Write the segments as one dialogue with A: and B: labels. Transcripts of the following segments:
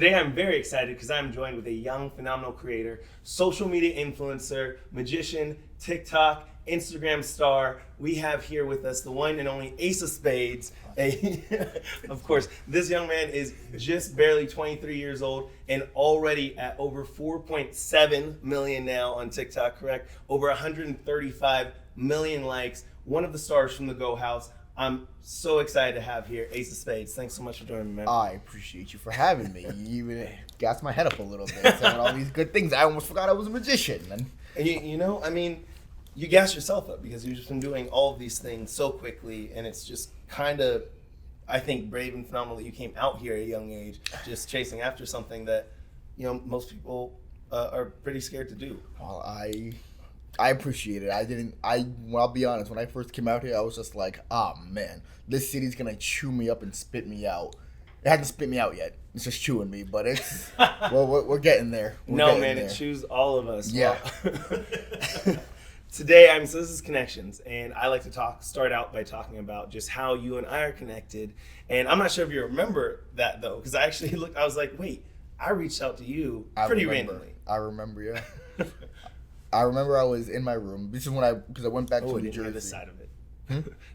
A: Today I'm very excited because I'm joined with a young, phenomenal creator, social media influencer, magician, TikTok, Instagram star. We have here with us the one and only Ace of Spades. Of course, this young man is just barely 23 years old and already at over 4.7 million now on TikTok, correct? Over 135 million likes. One of the stars from the Go House. I'm so excited to have here Ace of Spades. Thanks so much for joining me, man.
B: I appreciate you for having me. You even gassed my head up a little bit, saying all these good things. I almost forgot I was a magician.
A: And you know, I mean, you gas yourself up because you've just been doing all of these things so quickly, and it's just kind of, I think, brave and phenomenal that you came out here at a young age, just chasing after something that, you know, most people are pretty scared to do.
B: Well, I appreciate it. I'll be honest, when I first came out here, I was just like, oh man, this city's gonna chew me up and spit me out. It hasn't spit me out yet. It's just chewing me, but it's, well, we're getting there.
A: It chews all of us.
B: Yeah.
A: Well, today, so this is Connections, and I like to start out by talking about just how you and I are connected. And I'm not sure if you remember that though, because I actually looked, I was like, wait, I reached out to you pretty randomly.
B: I remember, yeah. I remember I was in my room. This is because I went back to New Jersey.
A: I didn't hear this side of it.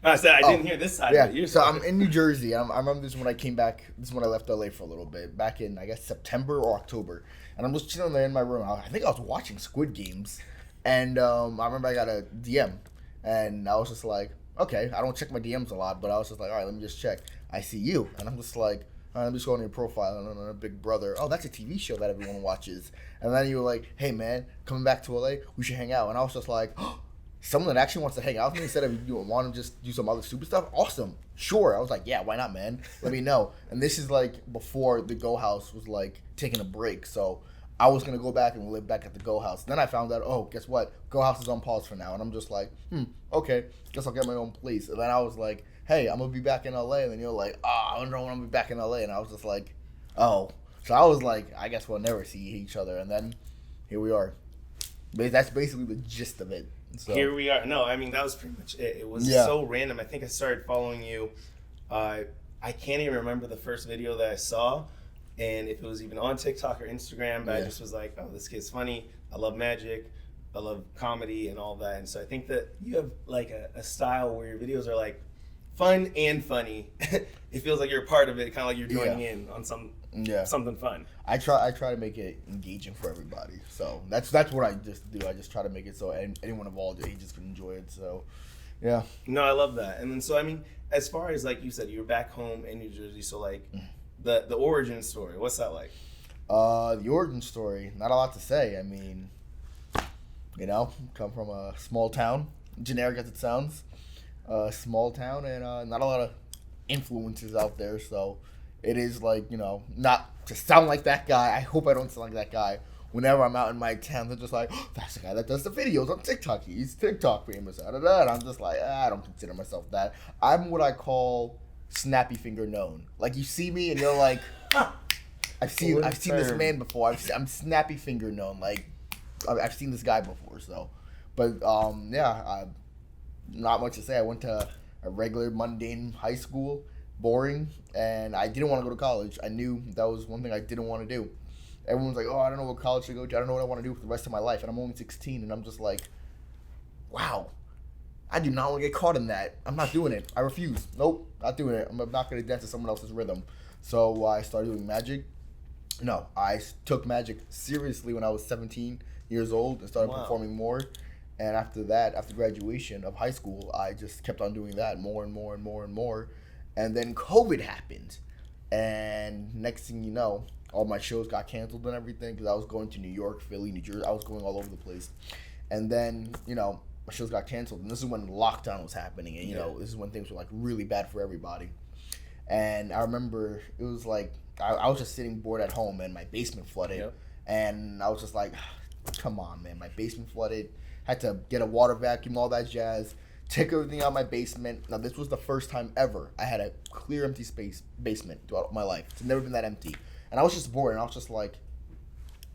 A: No, I said I didn't hear this side of it.
B: So I'm in New Jersey. I remember this when I came back. This is when I left LA for a little bit. Back in, I guess, September or October. And I'm just chilling there in my room. I think I was watching Squid Games. And I remember I got a DM. And I was just like, okay, I don't check my DMs a lot. But I was just like, all right, let me just check. I see you. And I'm just like, I'm just going to your profile and on a Big Brother. Oh, that's a TV show that everyone watches. And then you were like, hey, man, coming back to LA, we should hang out. And I was just like, oh, someone that actually wants to hang out with me instead of you want to just do some other stupid stuff? Awesome. Sure. I was like, yeah, why not, man? Let me know. And this is like before the Go House was like taking a break. So I was going to go back and live back at the Go House. Then I found out, oh, guess what? Go House is on pause for now. And I'm just like, okay, guess I'll get my own place. And then I was like, hey, I'm going to be back in LA. And then you're like, I don't know when I'm going to be back in LA. And I was just like, oh. So I was like, I guess we'll never see each other. And then here we are. But that's basically the gist of it. So.
A: Here we are. No, I mean, that was pretty much it. It was so random. I think I started following you. I can't even remember the first video that I saw. And if it was even on TikTok or Instagram. But I just was like, oh, this kid's funny. I love magic. I love comedy and all that. And so I think that you have like a style where your videos are like, fun and funny. It feels like you're a part of it, kind of like you're joining in on something fun.
B: I try to make it engaging for everybody. So that's what I just do. I just try to make it so anyone of all ages can enjoy it. So, yeah.
A: No, I love that. And then so I mean, as far as like you said, you were back home in New Jersey. So like the origin story, what's that like?
B: The origin story, not a lot to say. I mean, you know, come from a small town, generic as it sounds. Small town and not a lot of influences out there, so it is like, you know, not to sound like that guy. I hope I don't sound like that guy. Whenever I'm out in my town, they're just like, oh, that's the guy that does the videos on TikTok. He's TikTok famous. And I'm just like, I don't consider myself that. I'm what I call snappy finger known. Like you see me and you're like, I've seen this man before. I'm snappy finger known. Like I've seen this guy before. So, but not much to say. I went to a regular mundane high school, boring, and I didn't want to go to college. I knew that was one thing I didn't want to do. Everyone's like, oh, I don't know what college to go to. I don't know what I want to do for the rest of my life. And I'm only 16, and I'm just like, wow, I do not want to get caught in that. I'm not doing it. I refuse. Nope, not doing it. I'm not going to dance to someone else's rhythm. So I started doing magic. No, I took magic seriously when I was 17 years old and started performing more. And after that, after graduation of high school, I just kept on doing that more and more and more and more. And then COVID happened. And next thing you know, all my shows got canceled and everything because I was going to New York, Philly, New Jersey. I was going all over the place. And then, you know, my shows got canceled. And this is when lockdown was happening. And, you know, this is when things were, like, really bad for everybody. And I remember it was like, I was just sitting bored at home and my basement flooded. Yep. And I was just like, come on, man, my basement flooded. Had to get a water vacuum, all that jazz. Take everything out of my basement. Now, this was the first time ever I had a clear, empty basement throughout my life. It's never been that empty. And I was just bored, and I was just like,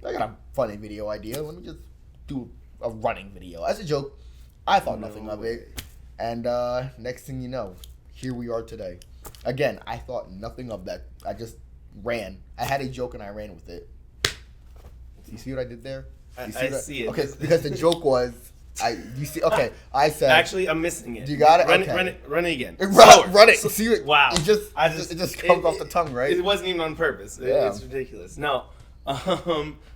B: I got a funny video idea. Let me just do a running video. As a joke, I thought nothing of it. And next thing you know, here we are today. Again, I thought nothing of that. I just ran. I had a joke and I ran with it. You see what I did there?
A: I see it.
B: Okay, because the joke was, you see? Okay, I said.
A: Actually, I'm missing it.
B: You got it.
A: Run
B: Okay.
A: Run it again.
B: Run it. See it?
A: Wow.
B: It just comes off the tongue, right?
A: It wasn't even on purpose.
B: Yeah.
A: It's ridiculous. No.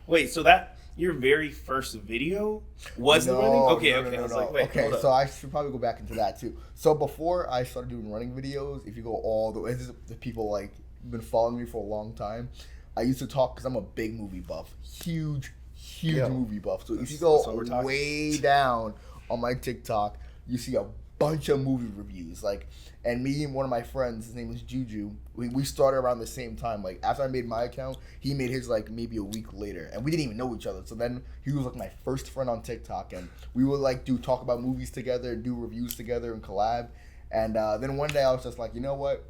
A: Wait. So that your very first video was the running? Okay.
B: No,
A: Okay. I was
B: no.
A: like, wait.
B: Okay,
A: hold up.
B: so I should probably go back into that too. So before I started doing running videos, if you go all the way, this is the people like been following me for a long time. I used to talk because I'm a big movie buff, huge movie buff. So if you go way down on my TikTok, you see a bunch of movie reviews. Like, and me and one of my friends, his name is Juju. We started around the same time. Like after I made my account, he made his like maybe a week later, and we didn't even know each other. So then he was like my first friend on TikTok, and we would like talk about movies together, do reviews together, and collab. And then one day I was just like, you know what?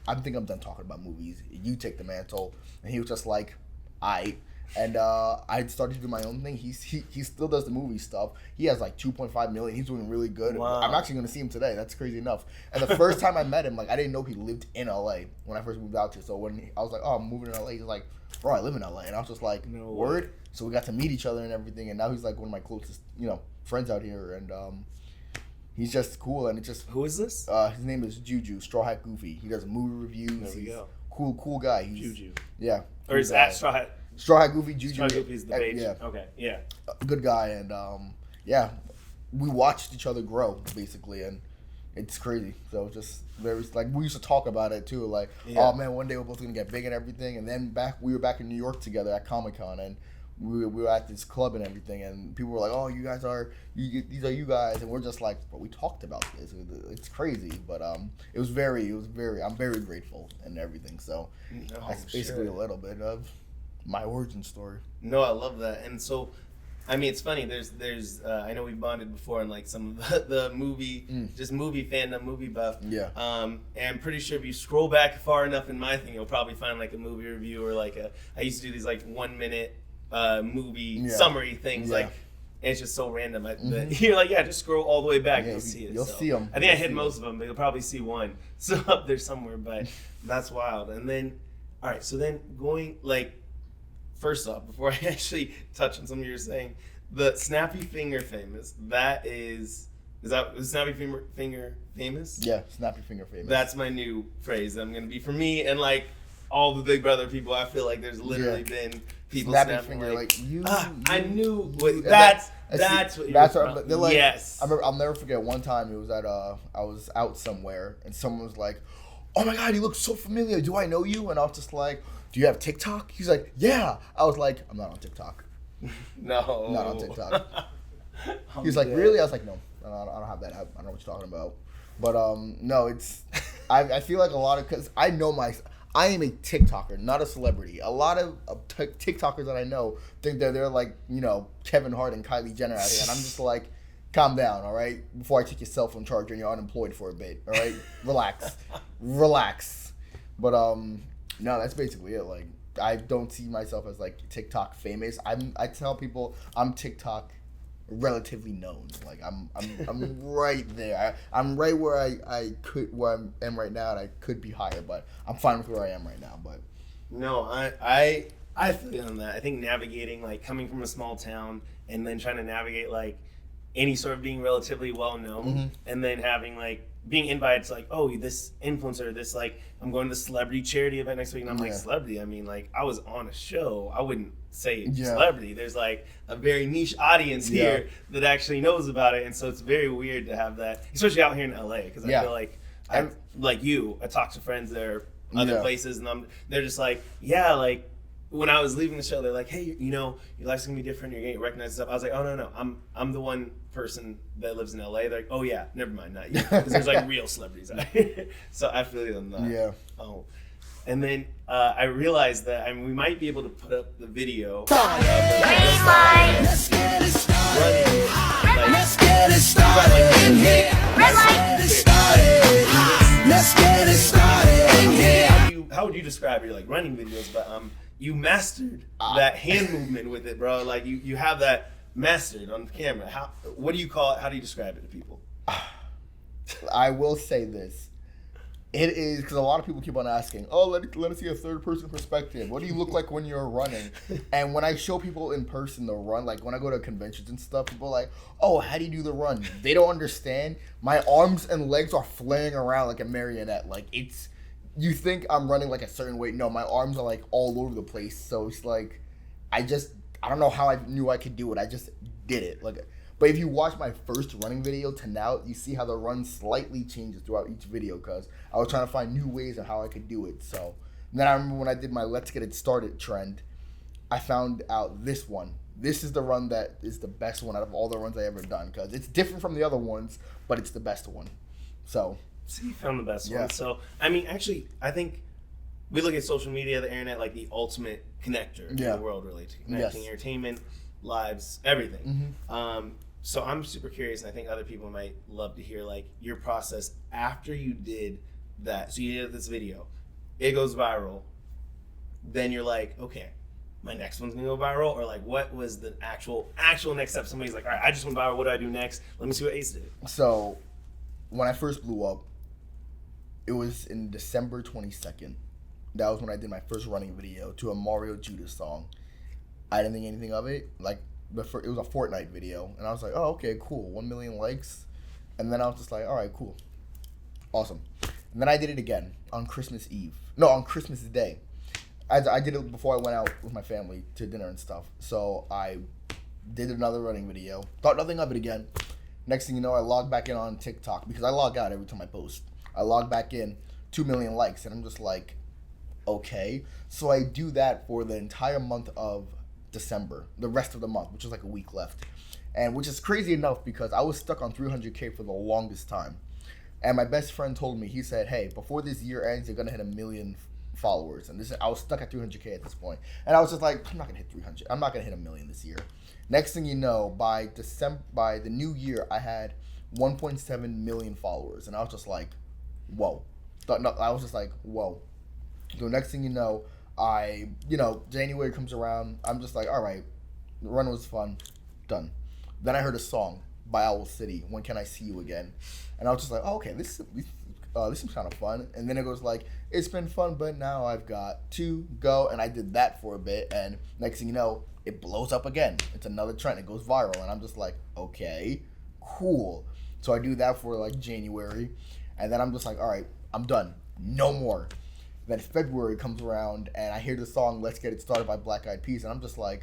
B: I think I'm done talking about movies. You take the mantle. And he was just like, aight. And I started to do my own thing. He still does the movie stuff. He has like 2.5 million. He's doing really good.
A: Wow.
B: I'm actually going to see him today. That's crazy enough. And the first time I met him, like I didn't know he lived in LA when I first moved out here. So when I was like, oh, I'm moving to LA, he's like, bro, I live in LA. And I was just like,
A: no
B: word?
A: way.
B: So we got to meet each other and everything. And now he's like one of my closest, friends out here. And he's just cool. And it just...
A: Who is this?
B: His name is Juju, Straw Hat Goofy. He does movie reviews.
A: There we go.
B: Cool guy. He's,
A: Juju.
B: Yeah.
A: Or is that Straw Hat?
B: Straw Hat Goofy, Juju.
A: Straw Hat Goofy is the page?
B: Yeah.
A: Okay, yeah.
B: Good guy, and yeah, we watched each other grow, basically, and it's crazy. So just very, like, we used to talk about it, too, like, oh, man, one day we're both going to get big and everything, and then we were back in New York together at Comic-Con, and we were at this club and everything, and people were like, oh, these are you guys, and we're just like, but we talked about this. It's crazy, but I'm very grateful and everything, so that's basically a little bit of my origin story.
A: No, I love that. And so, I mean, it's funny. There's I know we bonded before in like some of the movie, just movie fandom, movie buff.
B: Yeah.
A: And I'm pretty sure if you scroll back far enough in my thing, you'll probably find like a movie review or like I used to do these like 1 minute movie summary things.
B: Yeah.
A: Like, and it's just so random. You're like, yeah, just scroll all the way back.
B: Yeah,
A: you'll see it.
B: You'll see them.
A: I think I hit most of them, but you'll probably see one. So up there somewhere, but that's wild. And then, all right, so then going like, first off, before I actually touch on something you're saying, the snappy finger famous. Is that snappy finger famous?
B: Yeah, snappy finger famous.
A: That's my new phrase. I'm gonna be for me and like all the Big Brother people. I feel like there's literally been people snapping
B: finger like you.
A: I knew that's what you're from.
B: They're like,
A: yes.
B: I'll never forget one time. It was at I was out somewhere and someone was like, "Oh my God, you look so familiar. Do I know you?" And I was just like, "Do you have TikTok?" He's like, "Yeah." I was like, "I'm not on TikTok."
A: No.
B: Not on TikTok. He was like, "Really?" I was like, "No, I don't have that. I don't know what you're talking about." But no, it's I feel like a lot of, because I am a TikToker, not a celebrity. A lot of TikTokers that I know think that they're like, Kevin Hart and Kylie Jenner out here, and I'm just like, calm down, all right? Before I take your cell phone charger and you're unemployed for a bit, all right? Relax. But no, that's basically it. Like, I don't see myself as like TikTok famous. I tell people I'm TikTok relatively known. Like I'm right there. I'm right where I am right now, and I could be higher, but I'm fine with where I am right now. But
A: no, I feel you on that. I think navigating, like, coming from a small town and then trying to navigate like any sort of being relatively well known, and then having like being invited to like, oh, this influencer, this like, I'm going to the celebrity charity event next week, and I'm like, celebrity? I mean, like, I was on a show. I wouldn't say celebrity. There's like a very niche audience here that actually knows about it, and so it's very weird to have that, especially out here in LA, because I feel like I'm like you. I talk to friends there, other places, and they're just like, yeah, like, when I was leaving the show, they're like, hey, your life's gonna be different. You're getting recognized and stuff. I was like, oh, no, I'm the one person that lives in LA. They're like, oh yeah, never mind, not you, because there's like real celebrities out here. So I feel you on that.
B: Yeah.
A: Oh, and then I realized that we might be able to put up the video.
C: Let's get it started. Let's get it started in here. Let's get it started in here.
A: How would you describe your like running videos? But you mastered that hand movement with it, bro. Like you have that mastered on camera. What do you call it? How do you describe it to people?
B: I will say this. It is, because a lot of people keep on asking, oh, let us see a third person perspective. What do you look like when you're running? And when I show people in person the run, like when I go to conventions and stuff, people are like, oh, how do you do the run? They don't understand. My arms and legs are flaring around like a marionette. Like it's, you think I'm running like a certain way. No, my arms are like all over the place. So it's like, I don't know how I knew I could do it. I just did it. Like, but if you watch my first running video to now, you see how the run slightly changes throughout each video because I was trying to find new ways of how I could do it. So then I remember when I did my Let's Get It Started trend, I found out this one. This is the run that is the best one out of all the runs I ever done because it's different from the other ones, but it's the best one. So
A: you found the best
B: Yeah.
A: one. So, I mean, actually, I think we look at social media, the internet, like the ultimate connector in
B: Yeah.
A: the world, really, to connecting
B: Yes.
A: entertainment, lives, everything.
B: Mm-hmm.
A: So I'm super curious, and I think other people might love to hear like your process after you did that. So you did this video, it goes viral. Then you're like, okay, my next one's gonna go viral, or like, what was the actual next step? Somebody's like, all right, I just went viral. What do I do next? Let me see what Ace did.
B: So when I first blew up, it was in December 22nd. That was when I did my first running video to a Mario Judas song. I didn't think anything of it. Like, it was a Fortnite video, and I was like, oh, okay, cool, 1 million likes. And then I was just like, all right, cool, awesome. And then I did it again on Christmas Day. I did it before I went out with my family to dinner and stuff. So I did another running video, thought nothing of it again. Next thing you know, I logged back in on TikTok because I log out every time I post. I log back in, 2 million likes, and I'm just like, okay. So I do that for the entire month of December, the rest of the month, which is like a week left, and which is crazy enough because I was stuck on 300K for the longest time. And my best friend told me, he said, hey, before this year ends, you're gonna hit 1 million followers. And I was stuck at 300K at this point, and I was just like, I'm not gonna hit 300. I'm not gonna hit 1 million this year. Next thing you know, by the new year, I had 1.7 million followers, and I was just like, whoa. I was just like, whoa. So next thing you know, January comes around, I'm just like, all right, the run was fun, done. Then I heard a song by Owl City, When Can I See You Again? And I was just like, oh, okay, this seems kind of fun. And then it goes like, it's been fun, but now I've got to go. And I did that for a bit, and next thing you know, it blows up again. It's another trend, it goes viral, and I'm just like, okay, cool. So I do that for like January, and then I'm just like, all right, I'm done, no more. Then February comes around, and I hear the song Let's Get It Started by Black Eyed Peas, and I'm just like,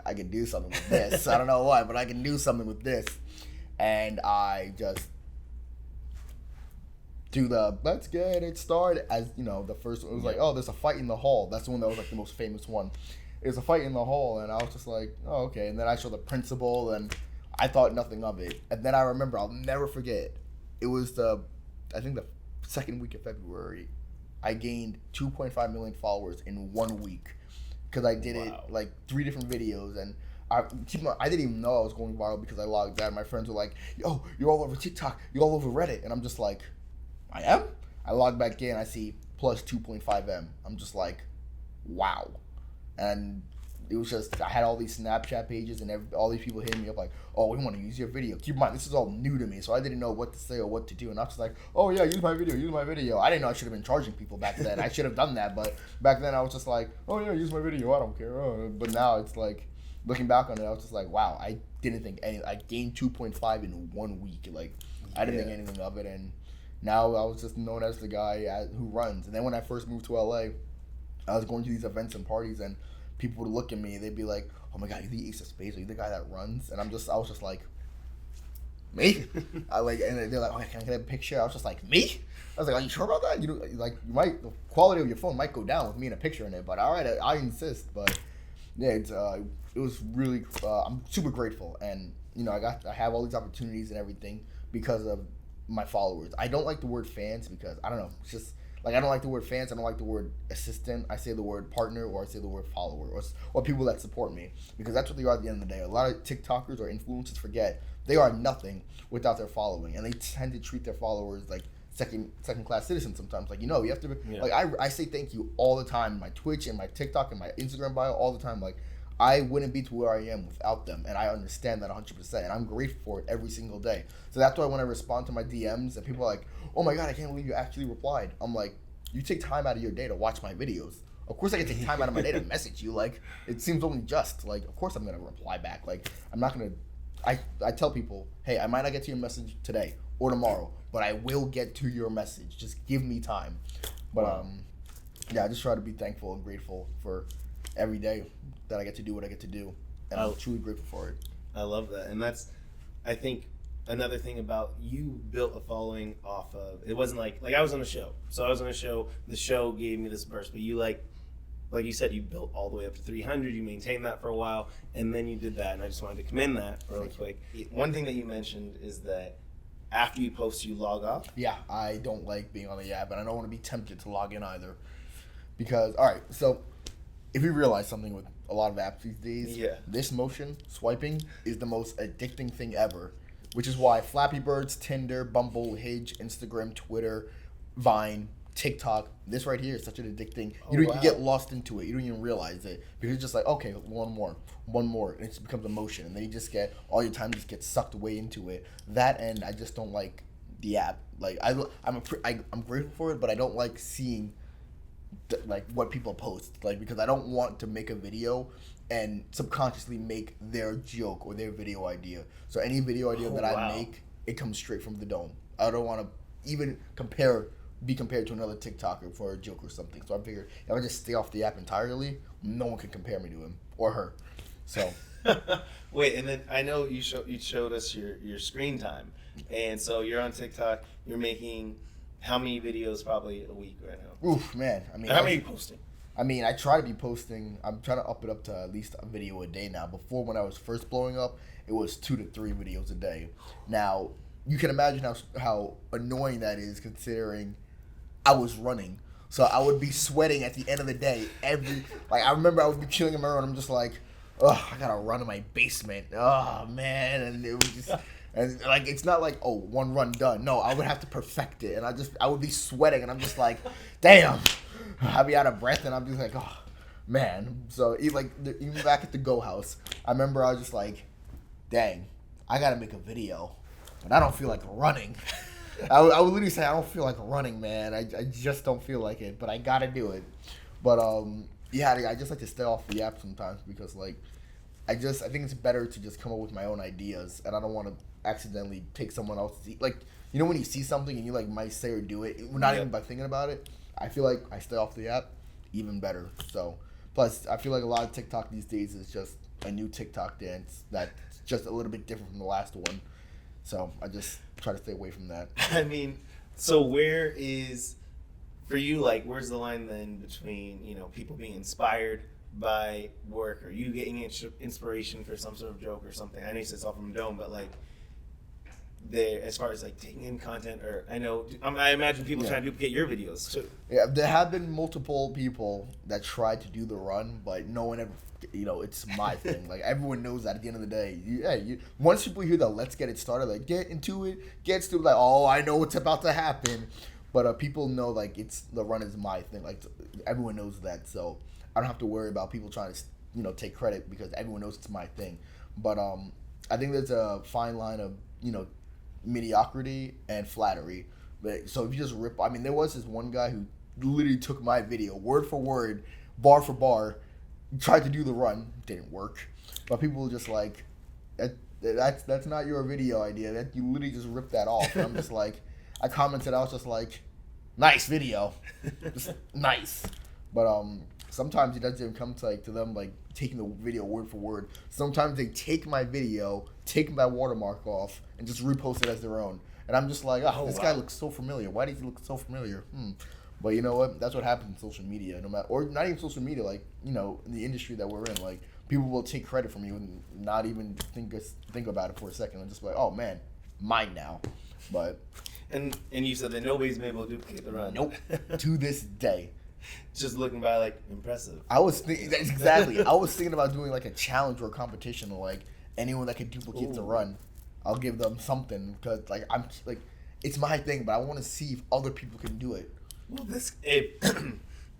B: I can do something with this. I don't know why, but I can do something with this. And I just do the Let's Get It Started as, the first one. It was like, oh, there's a fight in the hall. That's the one that was like the most famous one. There's a fight in the hall, and I was just like, oh, okay. And then I showed the principal, and I thought nothing of it. And then I remember, I'll never forget, it was I think the second week of February, I gained 2.5 million followers in 1 week because I did it like 3 different videos, and I didn't even know I was going viral because I logged out. My friends were like, yo, you're all over TikTok, you're all over Reddit, and I'm just like, I am? I log back in, I see plus 2.5M. I'm just like, wow. And it was just, I had all these Snapchat pages, and all these people hitting me up like, oh, we want to use your video. Keep in mind, this is all new to me, so I didn't know what to say or what to do. And I was just like, oh yeah, use my video. I didn't know I should have been charging people back then. I should have done that, but back then I was just like, oh yeah, use my video, I don't care. But now it's like, looking back on it, I was just like, wow, I didn't think I gained 2.5 in 1 week. Like, I didn't think anything of it, and now I was just known as the guy who runs. And then when I first moved to LA, I was going to these events and parties, and people would look at me, they'd be like, oh my god, you're the Ace of Spades, are you the guy that runs? And I was just like, me? And they're like, oh, can I get a picture? I was just like, me? I was like, are you sure about that? The quality of your phone might go down with me in a picture in it, but all right, I insist. But yeah, it was really, I'm super grateful, and I have all these opportunities and everything because of my followers. I don't like the word fans because I don't know, it's just like, I don't like the word fans, I don't like the word assistant. I say the word partner, or I say the word follower, or people that support me, because that's what they are at the end of the day. A lot of TikTokers or influencers forget they are nothing without their following, and they tend to treat their followers like second class citizens sometimes. Like, you have to be, like, I say thank you all the time in my Twitch and my TikTok and my Instagram bio all the time. Like, I wouldn't be to where I am without them, and I understand that 100%, and I'm grateful for it every single day. So that's why when I respond to my DMs and people are like, "Oh my god, I can't believe you actually replied," I'm like, "You take time out of your day to watch my videos. Of course, I can take time out of my day to message you. Like, it seems only just. Like, of course, I'm gonna reply back. Like, I'm not gonna. I tell people, hey, I might not get to your message today or tomorrow, but I will get to your message. Just give me time. But yeah, I just try to be thankful and grateful for every day that I get to do what I get to do, and I'm truly grateful for it.
A: I love that, and that's, I think, another thing about you built a following off of. It wasn't like I was on a show, so I was on a show. The show gave me this burst, but you like you said, you built all the way up to 300. You maintained that for a while, and then you did that, and I just wanted to commend that really quick. One thing that you mentioned is that after you post, you log off.
B: Yeah, I don't like being on the app, and I don't want to be tempted to log in either. Because, all right, so if you realize something with a lot of apps these days, this motion, swiping, is the most addicting thing ever, which is why Flappy Birds, Tinder, Bumble, Hinge, Instagram, Twitter, Vine, TikTok, this right here is such an addicting. You get lost into it. You don't even realize it because you're just like, okay, one more, and it just becomes a motion, and then you just get all your time just gets sucked away into it. That, and I just don't like the app. Like I'm grateful for it, but I don't like seeing like what people post, like, because I don't want to make a video and subconsciously make their joke or their video idea. So any video idea that I make, it comes straight from the dome. I don't want to even be compared to another TikToker for a joke or something. So I figured if I just stay off the app entirely, no one can compare me to him or her. So
A: wait, and then I know you showed us your screen time, and so you're on TikTok. You're making how many videos probably a week right now?
B: Oof, man. I mean,
A: how many are you posting?
B: I mean, I try to be posting. I'm trying to up it up to at least a video a day now. Before, when I was first blowing up, it was 2 to 3 videos a day. Now, you can imagine how annoying that is, considering I was running. So I would be sweating at the end of the day. I remember I would be chilling in my room, and I'm just like, oh, I gotta run in my basement. Oh man, and it was just. And like, it's not like, oh, one run done. No, I would have to perfect it, and I would be sweating, and I'm just like, damn, I'd be out of breath, and I'm just like, oh, man. So even back at the Go House, I remember I was just like, dang, I gotta make a video, but I don't feel like running. I would literally say, I don't feel like running, man. I just don't feel like it, but I gotta do it. But yeah, I just like to stay off the app sometimes because like, I think it's better to just come up with my own ideas, and I don't want to accidentally take someone else's, like, you know, when you see something and you like might say or do it, not even by thinking about it. I feel like I stay off the app even better. So plus I feel like a lot of TikTok these days is just a new TikTok dance that's just a little bit different from the last one. So I just try to stay away from that.
A: I mean, so where is, for you, like, where's the line then between, you know, people being inspired by work, or you getting inspiration for some sort of joke or something? I know you said it's all from Dome, but like, there, as far as like taking in content, or I imagine people trying to duplicate your videos too.
B: Yeah, there have been multiple people that tried to do the run, but no one ever, you know, it's my thing. Like, everyone knows that at the end of the day. Once people hear the "let's get it started," like, get into it, like, oh, I know what's about to happen. But people know, like, the run is my thing. Like, everyone knows that, so I don't have to worry about people trying to, you know, take credit because everyone knows it's my thing. But I think there's a fine line of, you know, mediocrity and flattery. But so if you just rip, I mean, there was this one guy who literally took my video word for word, bar for bar, tried to do the run, didn't work. But people were just like, that's not your video idea. That you literally just ripped that off. And I'm just like, I commented, I was just like, nice video, just nice. But sometimes it doesn't even come to them like taking the video word for word. Sometimes they take my video, take my watermark off, and just repost it as their own. And I'm just like, this guy looks so familiar. Why does he look so familiar? But you know what? That's what happens in social media. No matter, or not even social media, like, you know, in the industry that we're in, like, people will take credit from you and not even think about it for a second and just be like, oh man, mine now. But
A: and you said that nobody's been able to duplicate the run.
B: Nope. To this day.
A: Just looking by, like, impressive.
B: I was thinking about doing like a challenge or a competition, or like anyone that can duplicate the run, I'll give them something, because like I'm like, it's my thing, but I want to see if other people can do it.
A: Well,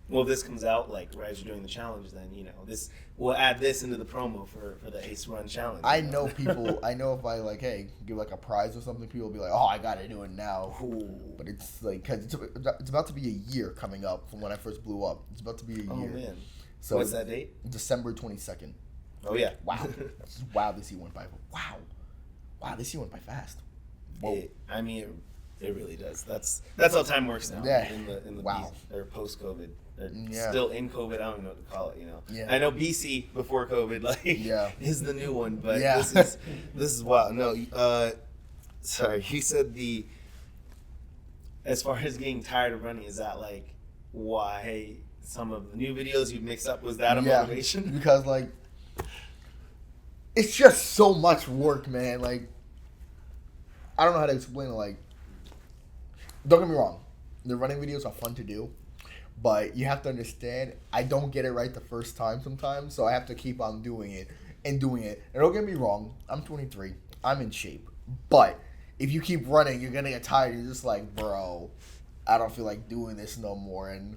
A: Well, if this comes out like right as you're doing the challenge, then this we'll add this into the promo for the Ace Run challenge.
B: I know people. I know if I like, hey, give like a prize or something, people will be like, oh, I gotta do it now.
A: Ooh.
B: But it's like, cause it's about to be a year coming up from when I first blew up. It's about to be a year.
A: Oh man.
B: So
A: what's that date?
B: December 22nd.
A: Oh yeah.
B: Wow. Wow, this year went by. Wow, this year went by fast. Whoa.
A: It really does. That's how time works now.
B: Yeah.
A: In the
B: Wow.
A: or post COVID.
B: Yeah.
A: Still in COVID. I don't even know what to call it.
B: Yeah.
A: I know BC before COVID is the new one, but
B: Yeah.
A: this is wild. No, sorry. You said as far as getting tired of running, is that like why some of the new videos you mixed up, was that a motivation?
B: Because like it's just so much work, man. Like I don't know how to explain it. Like, don't get me wrong, the running videos are fun to do, but you have to understand I don't get it right the first time sometimes, so I have to keep on doing it and doing it. And don't get me wrong, I'm 23, I'm in shape, but if you keep running, you're gonna get tired. You're just like, bro, I don't feel like doing this no more. And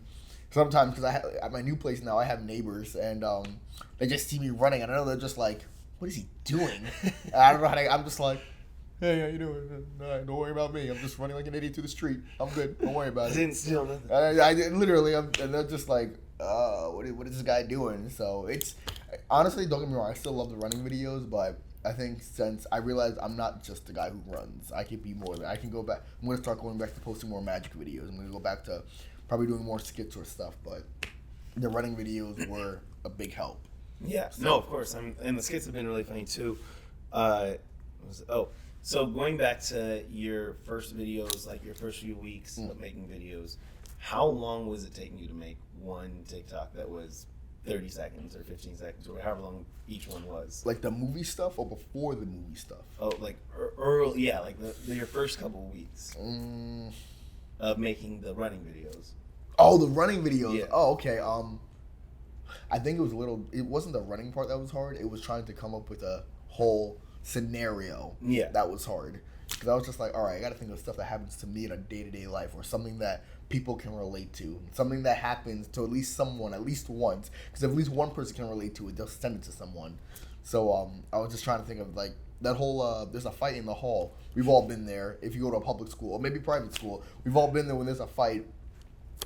B: sometimes, because at my new place now, I have neighbors, and they just see me running, and I know they're just like, what is he doing? And I don't know how to. I'm just like, hey, how you doing? Don't worry about me. I'm just running like an idiot through the street. I'm good. Don't worry about it.
A: I didn't steal nothing.
B: I literally, and they're just like, what is this guy doing? So it's honestly, don't get me wrong, I still love the running videos, but I think since I realized I'm not just the guy who runs, I can be more than. I can go back. I'm gonna start going back to posting more magic videos. I'm gonna go back to probably doing more skits or stuff, but the running videos were a big help.
A: Yeah, no, of course. And the skits have been really funny too. So going back to your first videos, like your first few weeks of making videos, how long was it taking you to make one TikTok that was 30 seconds or 15 seconds or however long each one was?
B: Like the movie stuff or before the movie stuff?
A: Oh, like early, yeah, like your first couple of weeks of making the running videos.
B: Oh, the running videos.
A: Yeah.
B: Oh, okay. I think it wasn't the running part that was hard. It was trying to come up with a whole scenario that was hard. Because I was just like, all right, I got to think of stuff that happens to me in a day-to-day life, or something that people can relate to, something that happens to at least someone at least once. Because if at least one person can relate to it, they'll send it to someone. So I was just trying to think of like that whole there's a fight in the hall. We've all been there. If you go to a public school or maybe private school, we've all been there when there's a fight.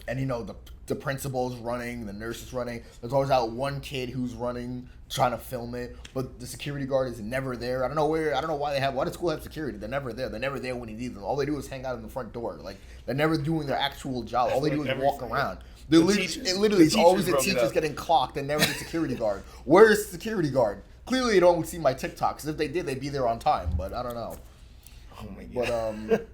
B: And the principal's running, the nurse is running. There's always that one kid who's running, trying to film it, but the security guard is never there. I don't know why the school have security. They're never there. They're never there when he needs them. All they do is hang out in the front door. Like they're never doing their actual job. All they do is walk around. It's always the teachers getting clocked and never the security guard. Where's the security guard? Clearly, they don't see my TikToks. If they did, they'd be there on time. But I don't know.
A: Oh my god.
B: But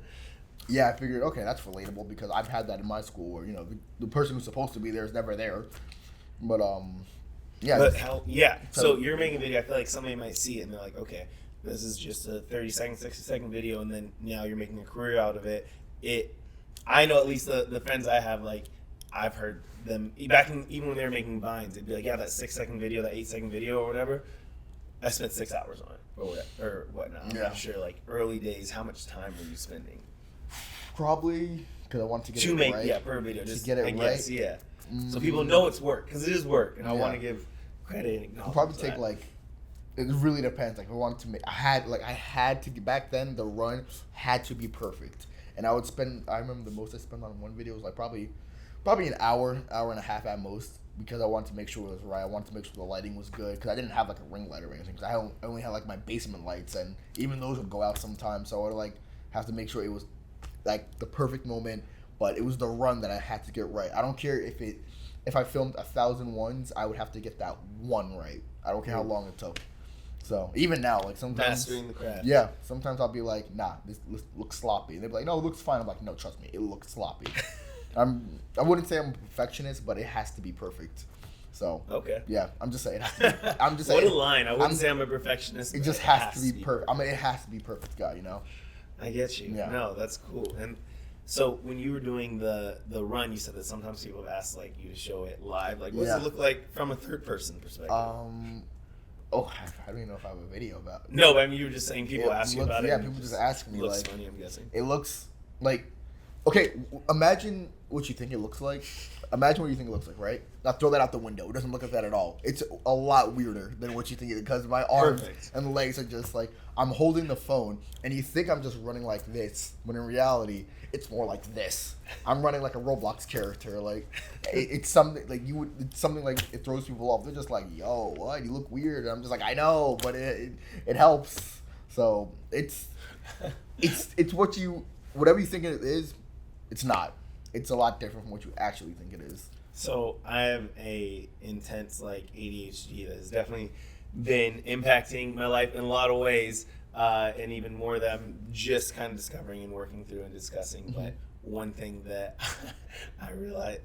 B: yeah, I figured, okay, that's relatable because I've had that in my school where, the person who's supposed to be there is never there. But, yeah.
A: But so you're making a video, I feel like somebody might see it and they're like, okay, this is just a 30-second, 60-second video, and then now you're making a career out of it. I know at least the friends I have, like, I've heard them, even when they were making Vines, they'd be like, yeah, that 6-second video, that 8-second video or whatever, I spent 6 hours on it or whatnot. I'm not sure, like, early days, how much time were you spending?
B: Probably because I want to get it right.
A: Yeah, per video. Just
B: to get it right.
A: Guess, yeah. So people know it's work because it is work, and I want to give credit and acknowledge.
B: It'll probably take like. It really depends. Like I wanted to make. I had to back then. The run had to be perfect, and I would spend. I remember the most I spent on one video was like probably an hour and a half at most, because I wanted to make sure it was right. I wanted to make sure the lighting was good because I didn't have like a ring light or anything. Because I only had like my basement lights, and even those would go out sometimes. So I would like have to make sure it was like the perfect moment, but it was the run that I had to get right. I don't care if I filmed 1,000 ones, I would have to get that one right. I don't care how long it took. So even now, like sometimes
A: mastering the craft.
B: Yeah, sometimes I'll be like, nah, this looks sloppy. And they'll be like, no, it looks fine. I'm like, no, trust me, it looks sloppy. I wouldn't say I'm a perfectionist, but it has to be perfect. So
A: okay,
B: yeah, I'm just saying. It has to be, I'm just saying.
A: What a line! I wouldn't say I'm a perfectionist.
B: It just has to be perfect. I mean, it has to be perfect, guy.
A: I get you.
B: Yeah.
A: No, that's cool. And so when you were doing the run, you said that sometimes people have asked like you to show it live. Like, what does it look like from a third person perspective?
B: I don't even know if I have a video about it.
A: No, but I mean, you were just saying people ask you about it.
B: Yeah, people just ask me.
A: Looks
B: like,
A: funny, I'm guessing.
B: It looks like Okay, imagine what you think it looks like. Imagine what you think it looks like, right? Now throw that out the window. It doesn't look like that at all. It's a lot weirder than what you think it, because my arms
A: Perfect.
B: and legs are just like, I'm holding the phone and you think I'm just running like this, when in reality, it's more like this. I'm running like a Roblox character. Like, it's something like it's something like it throws people off. They're just like, yo, what? You look weird. And I'm just like, I know, but it helps. So it's what you, whatever you think it is, it's not. It's a lot different from what you actually think it is.
A: So I have a intense like ADHD that has definitely been impacting my life in a lot of ways, and even more that I'm just kind of discovering and working through and discussing.
B: Mm-hmm.
A: But one thing that I realized,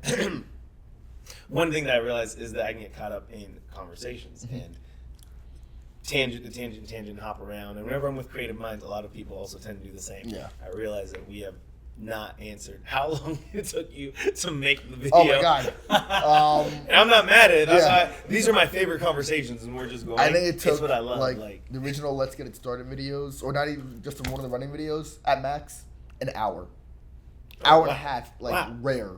A: one thing that I realized is that I can get caught up in conversations and tangent to tangent to tangent, hop around. And whenever I'm with creative minds, a lot of people also tend to do the same.
B: Yeah.
A: I realize that we have not answered how long it took you to make the video.
B: Oh my God.
A: And I'm not mad at it.
B: Yeah.
A: These are my favorite conversations, and we're just going.
B: I think it took
A: it's what I love.
B: like the original Let's Get It Started videos, or not even just one of the running videos, at max, an hour. Hour and a half, like
A: Wow.
B: rare.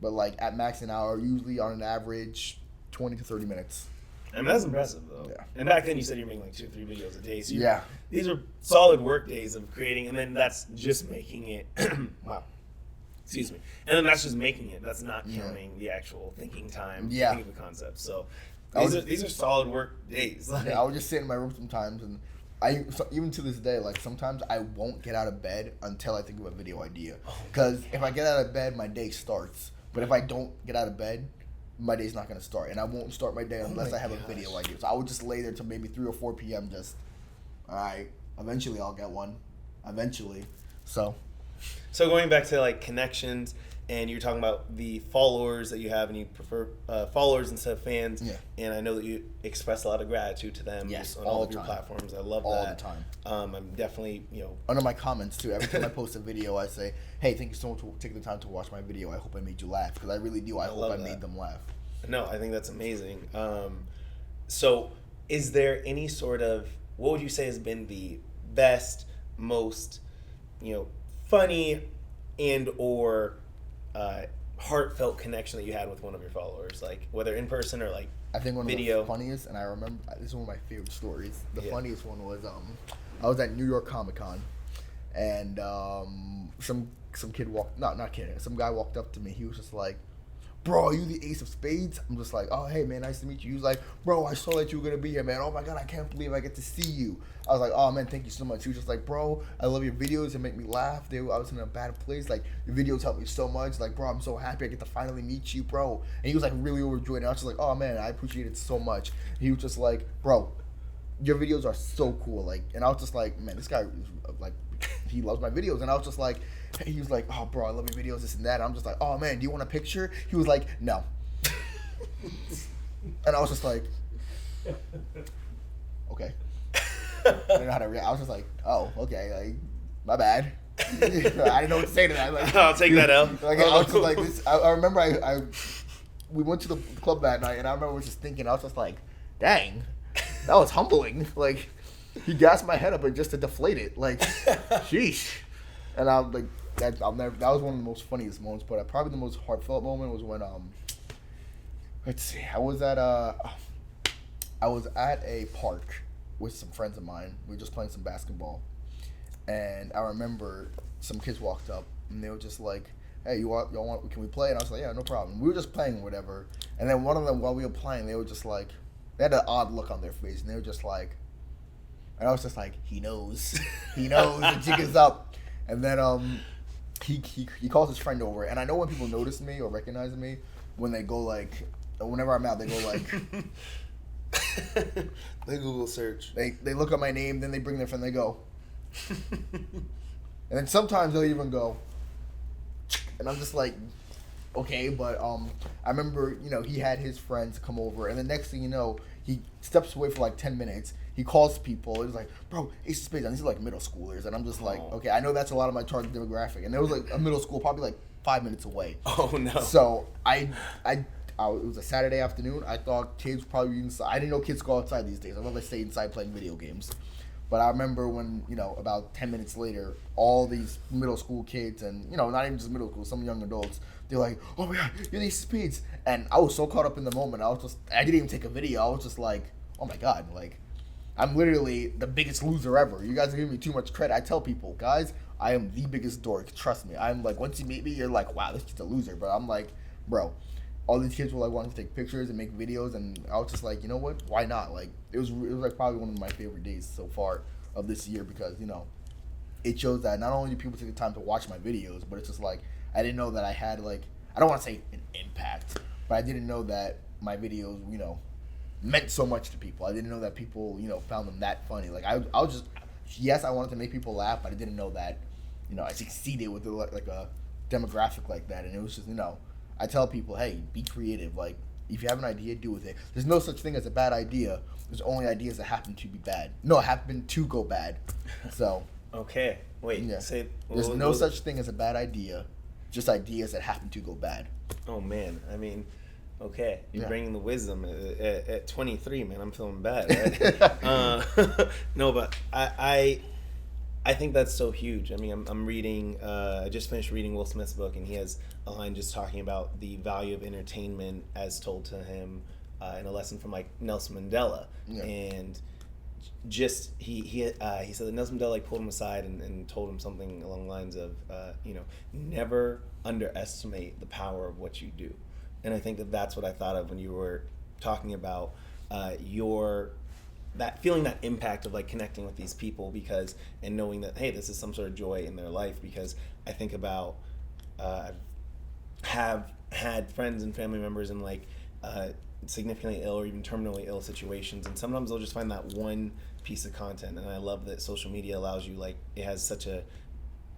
B: But like at max an hour, usually on an average 20 to 30 minutes.
A: I mean, that's impressive, though.
B: Yeah.
A: And back then, you said you're making like 2 or 3 videos a day. So
B: Yeah.
A: these are solid work days of creating, and then that's just making it. Wow. Excuse me. And then that's just making it. That's not counting the actual thinking time,
B: Yeah.
A: thinking of the concept. So
B: I was-
A: these are solid work days. Like,
B: Yeah, I would just sit in my room sometimes, and even to this day, like sometimes I won't get out of bed until I think of a video idea. Because if I get out of bed, my day starts. But if I don't get out of bed, my day's not gonna start, and I won't start my day unless
A: my
B: I have a
A: gosh.
B: video idea. So I would just lay there till maybe 3 or 4 p.m. Just, all right. Eventually, I'll get one. Eventually, so.
A: So going back to like connections, and you're talking about the followers that you have, and you prefer followers instead of fans.
B: Yeah.
A: And I know that you express a lot of gratitude to them.
B: Yes,
A: just on
B: all
A: all
B: the
A: of your
B: time.
A: platforms. I love
B: All
A: that.
B: the time.
A: I'm definitely
B: Under my comments too, every time I post a video, I say, "Hey, thank you so much for taking the time to watch my video. I hope I made you laugh, because I really do. I hope
A: love
B: I
A: that.
B: made them laugh."
A: No, I think that's amazing. So, is there any sort of, what would you say has been the best, most, funny, and or heartfelt connection that you had with one of your followers, like whether in person or like
B: I think one
A: video?
B: of the funniest, and I remember this is one of my favorite stories. The
A: Yeah.
B: funniest one was I was at New York Comic Con, and some kid some guy walked up to me. He was just like, "Bro, are you the Ace of Spades?" I'm just like, "Oh, hey man, nice to meet you." He was like, "Bro, I saw that you were gonna be here, man. Oh my God, I can't believe I get to see you." I was like, "Oh man, thank you so much." He was just like, "Bro, I love your videos. They make me laugh. I was in a bad place. Like your videos help me so much. Like, bro, I'm so happy I get to finally meet you, bro." And he was like really overjoyed. And I was just like, "Oh man, I appreciate it so much." And he was just like, "Bro, your videos are so cool." Like, and I was just like, "Man, this guy is like, he loves my videos." And I was just like, he was like, "Oh bro, I love your videos, this and that." And I'm just like, "Oh man, do you want a picture?" He was like, "No." And I was just like, okay. I didn't know how to react. I was just like, oh, okay, like, my bad. I didn't know what to say to that. Like,
A: I'll take that out.
B: Like, I was just like this. I remember we went to the club that night, and I remember just thinking, I was just like, dang, that was humbling. Like, he gassed my head up and just to deflate it. Like, sheesh. And I was like, that was one of the most funniest moments. But probably the most heartfelt moment was when let's see, I was at a park with some friends of mine. We were just playing some basketball, and I remember some kids walked up and they were just like, "Hey, y'all want? Can we play?" And I was like, "Yeah, no problem." We were just playing, whatever. And then one of them, while we were playing, they were just like, they had an odd look on their face, and they were just like, and I was just like, "He knows, he knows, the jig is up." And then he calls his friend over, and I know when people notice me or recognize me when they go like, whenever I'm out, they go like.
A: They Google search.
B: They look up my name, then they bring their friend, they go. And then sometimes they'll even go. And I'm just like, okay, but I remember, he had his friends come over, and the next thing you know, he steps away for like 10 minutes. He calls people. He's like, "Bro, Ace of Spades," and these are like middle schoolers, and I'm just like, okay, I know that's a lot of my target demographic, and there was like a middle school probably like 5 minutes away.
A: Oh no.
B: So it was a Saturday afternoon. I thought kids probably inside. I didn't know kids go outside these days. I thought they stay inside playing video games. But I remember when, about 10 minutes later, all these middle school kids and, not even just middle school, some young adults, they're like, oh my God, you're Ace of Spades. And I was so caught up in the moment. I didn't even take a video. I was just like, oh my God, like, I'm literally the biggest loser ever. You guys are giving me too much credit. I tell people, guys, I am the biggest dork. Trust me. I'm like, once you meet me, you're like, wow, this kid's a loser. But I'm like, bro, all these kids were like wanting to take pictures and make videos, and I was just like, you know what? Why not? Like, it was like probably one of my favorite days so far of this year because it shows that not only do people take the time to watch my videos, but it's just like I didn't know that I had like I don't want to say an impact, but I didn't know that my videos meant so much to people. I didn't know that people found them that funny. Like I was just yes, I wanted to make people laugh, but I didn't know that I succeeded with like a demographic like that, and it was just I tell people, hey, be creative. Like, if you have an idea, do with it. There's no such thing as a bad idea. There's only ideas that happen to be bad. No, happen to go bad. So.
A: Okay. Wait.
B: Yeah.
A: There's
B: no such thing as a bad idea. Just ideas that happen to go bad.
A: Oh man. I mean, okay. You're bringing the wisdom at 23, man. I'm feeling bad. Right? No, but I think that's so huge. I mean, I'm reading. I just finished reading Will Smith's book, and he has a line just talking about the value of entertainment as told to him in a lesson from like Nelson Mandela, and just he said that Nelson Mandela pulled him aside and told him something along the lines of never underestimate the power of what you do, and I think that's what I thought of when you were talking about that feeling, that impact of like connecting with these people and knowing that, hey, this is some sort of joy in their life, because I think about have had friends and family members in like significantly ill or even terminally ill situations, and sometimes they'll just find that one piece of content, and I love that social media allows you, like, it has such a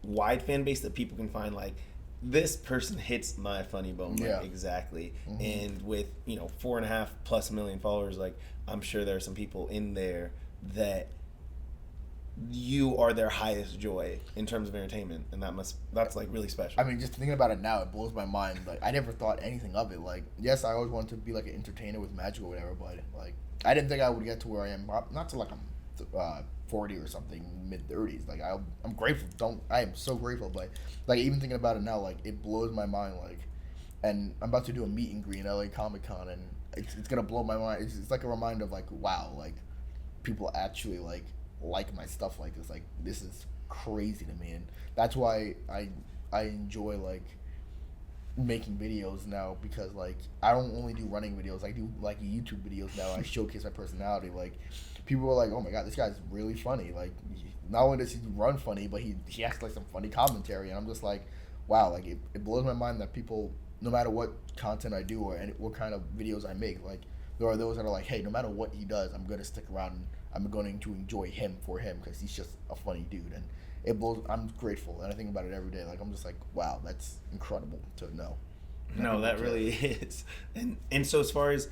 A: wide fan base that people can find like, this person hits my funny bone exactly. Mm-hmm. And with 4.5+ million followers, like, I'm sure there are some people in there that you are their highest joy in terms of entertainment, and that's like really special.
B: I mean, just thinking about it now, it blows my mind. Like, I never thought anything of it. Like, yes, I always wanted to be like an entertainer with magic or whatever, but like, I didn't think I would get to where I am. Not to like I'm 40 or something, mid-30s. Like, I'm grateful. I am so grateful. But like, even thinking about it now, like, it blows my mind. Like, and I'm about to do a meet and greet in LA Comic-Con, and it's gonna blow my mind. It's like a reminder of like, wow, like, people actually like my stuff like this. Like, this is crazy to me, and that's why I enjoy like making videos now, because like I don't only do running videos. I do like YouTube videos now. I showcase my personality. Like, people are like, oh my God, this guy's really funny. Like, not only does he run funny, but he acts like some funny commentary, and I'm just like, wow. Like, it blows my mind that people, no matter what content I do or what kind of videos I make, like, there are those that are like, hey, no matter what he does, I'm gonna stick around and I'm going to enjoy him for him because he's just a funny dude. And it blows. I'm grateful, and I think about it every day. Like, I'm just like, wow, that's incredible to know.
A: No, that really is. And so as far as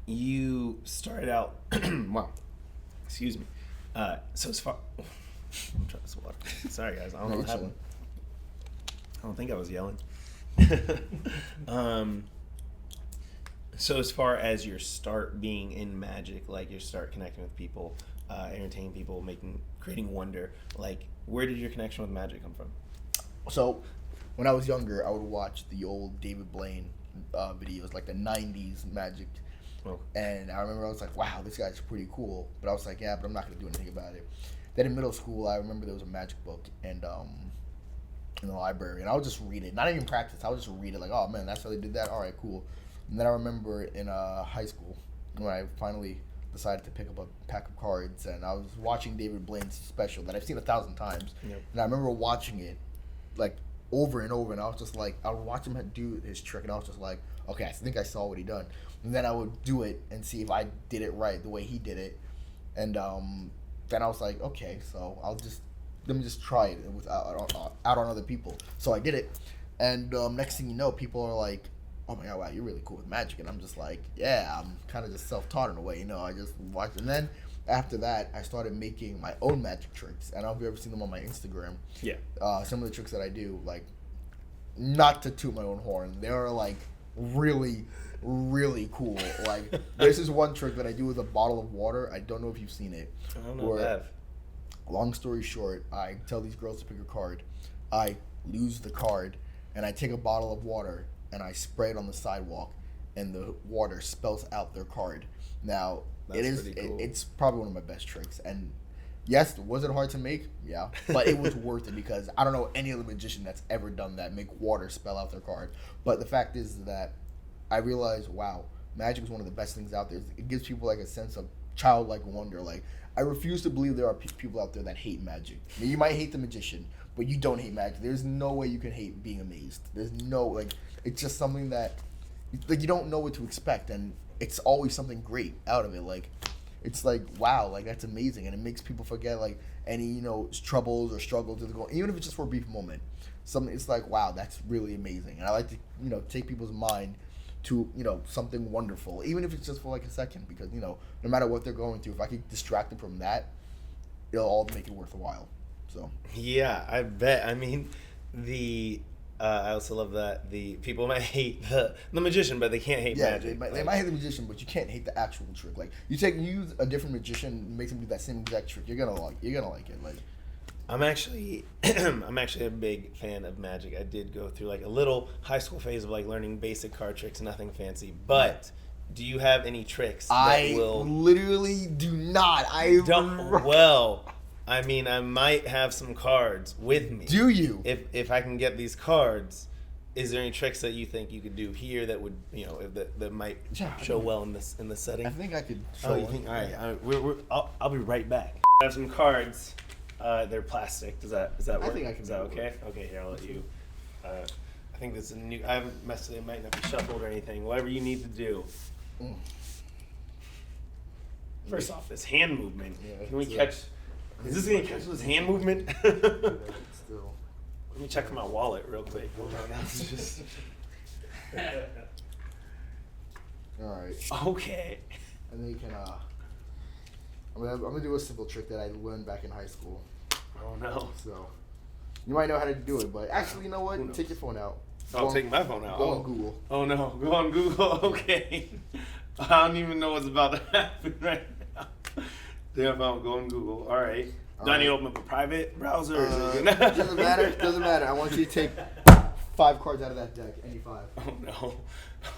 A: you started out, wow, excuse me. So as far, I'm trying to swallow. Sorry guys, I don't know what happened. I don't think I was yelling. So as far as your start being in magic, like your start connecting with people, entertaining people, creating wonder, like, where did your connection with magic come from?
B: So when I was younger, I would watch the old David Blaine videos, like the 90s magic.
A: Oh.
B: And I remember I was like, wow, this guy's pretty cool. But I was like, yeah, but I'm not going to do anything about it. Then in middle school, I remember there was a magic book and in the library, and I would just read it. Not even practice. I would just read it like, oh, man, that's how they did that? All right, cool. And then I remember in high school when I finally decided to pick up a pack of cards, and I was watching David Blaine's special that I've seen 1,000 times.
A: Yep.
B: And I remember watching it like over and over, and I was just like, I would watch him do his trick, and I was just like, okay, I think I saw what he done. And then I would do it and see if I did it right the way he did it. And then I was like, okay, so let me just try it out on other people. So I did it, and next thing you know, people are like, oh my God, wow, you're really cool with magic. And I'm just like, yeah, I'm kind of just self-taught in a way, I just watched. And then after that, I started making my own magic tricks, and I don't know if you've ever seen them on my Instagram.
A: Yeah.
B: Some of the tricks that I do, like, not to toot my own horn, they are like really, really cool. Like, there's this one trick that I do with a bottle of water. I don't know if you've seen it.
A: I don't know if I have.
B: Long story short, I tell these girls to pick a card. I lose the card, and I take a bottle of water and I spray it on the sidewalk, and the water spells out their card. Now,
A: That's pretty cool.
B: it's probably one of my best tricks. And yes, was it hard to make? Yeah, but it was worth it because I don't know any other magician that's ever done that, make water spell out their card. But the fact is that I realized, wow, magic is one of the best things out there. It gives people like a sense of childlike wonder. Like, I refuse to believe there are people out there that hate magic. I mean, you might hate the magician, but you don't hate magic. There's no way you can hate being amazed. There's no, like, it's just something that, like, you don't know what to expect, and it's always something great out of it. Like, it's like, wow, like, that's amazing, and it makes people forget, like, any, you know, troubles or struggles to go, even if it's just for a brief moment. Something, it's like, wow, that's really amazing, and I like to, you know, take people's mind to, you know, something wonderful, even if it's just for like a second, because, you know, no matter what they're going through, if I could distract them from that, it'll all make it worth a while. So
A: Yeah, I bet. I mean, I also love that the people might hate the magician, but they can't hate
B: yeah,
A: magic.
B: they might hate the magician, but you can't hate the actual trick. Like, you use a different magician, make them do that same exact trick, you're gonna like it. Like,
A: I'm actually a big fan of magic. I did go through like a little high school phase of like learning basic card tricks, nothing fancy. But do you have any tricks that
B: I
A: will
B: literally do not.
A: Well, I mean, I might have some cards with me.
B: Do you?
A: If I can get these cards, is there any tricks that you think you could do here that would, you know, that might show well in this setting?
B: I think I could show
A: Oh, you
B: one.
A: think? All right, I'll be right back. I have some cards. They're plastic. Does that work?
B: I think I can
A: Is that
B: make it
A: okay? Okay, here I'll let you. I think this is a new. I haven't messed with it. It might not be shuffled or anything. Whatever you need to do.
B: Mm.
A: First off, this hand movement.
B: Yeah,
A: Can we
B: it's,
A: catch? Is this gonna catch this hand movement?
B: Still.
A: Let me check my wallet real quick. It's just-
B: All right.
A: Okay.
B: And then you can, I'm gonna do a simple trick that I learned back in high school.
A: Oh no.
B: So, you might know how to do it, but actually, you know what?
A: Who knows?
B: Take your phone out.
A: I'll take my phone out.
B: Go
A: Oh.
B: on Google.
A: Oh no. Go on Google. Okay. I don't even know what's about to happen right now. Damn, I'll go on Google. All right. Do I need to open up a private browser? Or is it good?
B: Doesn't matter. Doesn't matter. I want you to take 5 cards out of that deck. Any 5.
A: Oh no.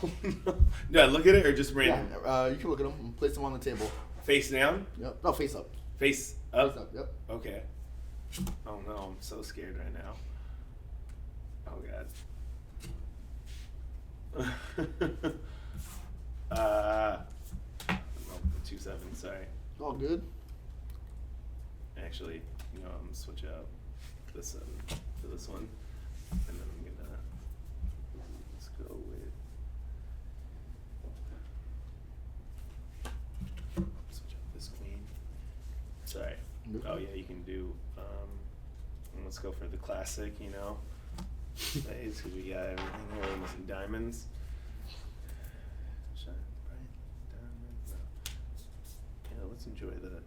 A: Oh no. Do I look at it or just random?
B: Yeah. You can look at them and place them on the table.
A: Face down?
B: Yep. No, face up.
A: Face up?
B: Face up. Yep.
A: Okay. Oh no, I'm so scared right now. Oh god. No, 2-7, sorry.
B: All good.
A: Actually, you know, I'm gonna switch out this to this one. And then I'm gonna let's go with switch out this queen. Sorry. Oh yeah, you can do let's go for the classic, you know. Because we got everything here, we're missing diamonds. Shine bright diamonds. No. Yeah, let's enjoy the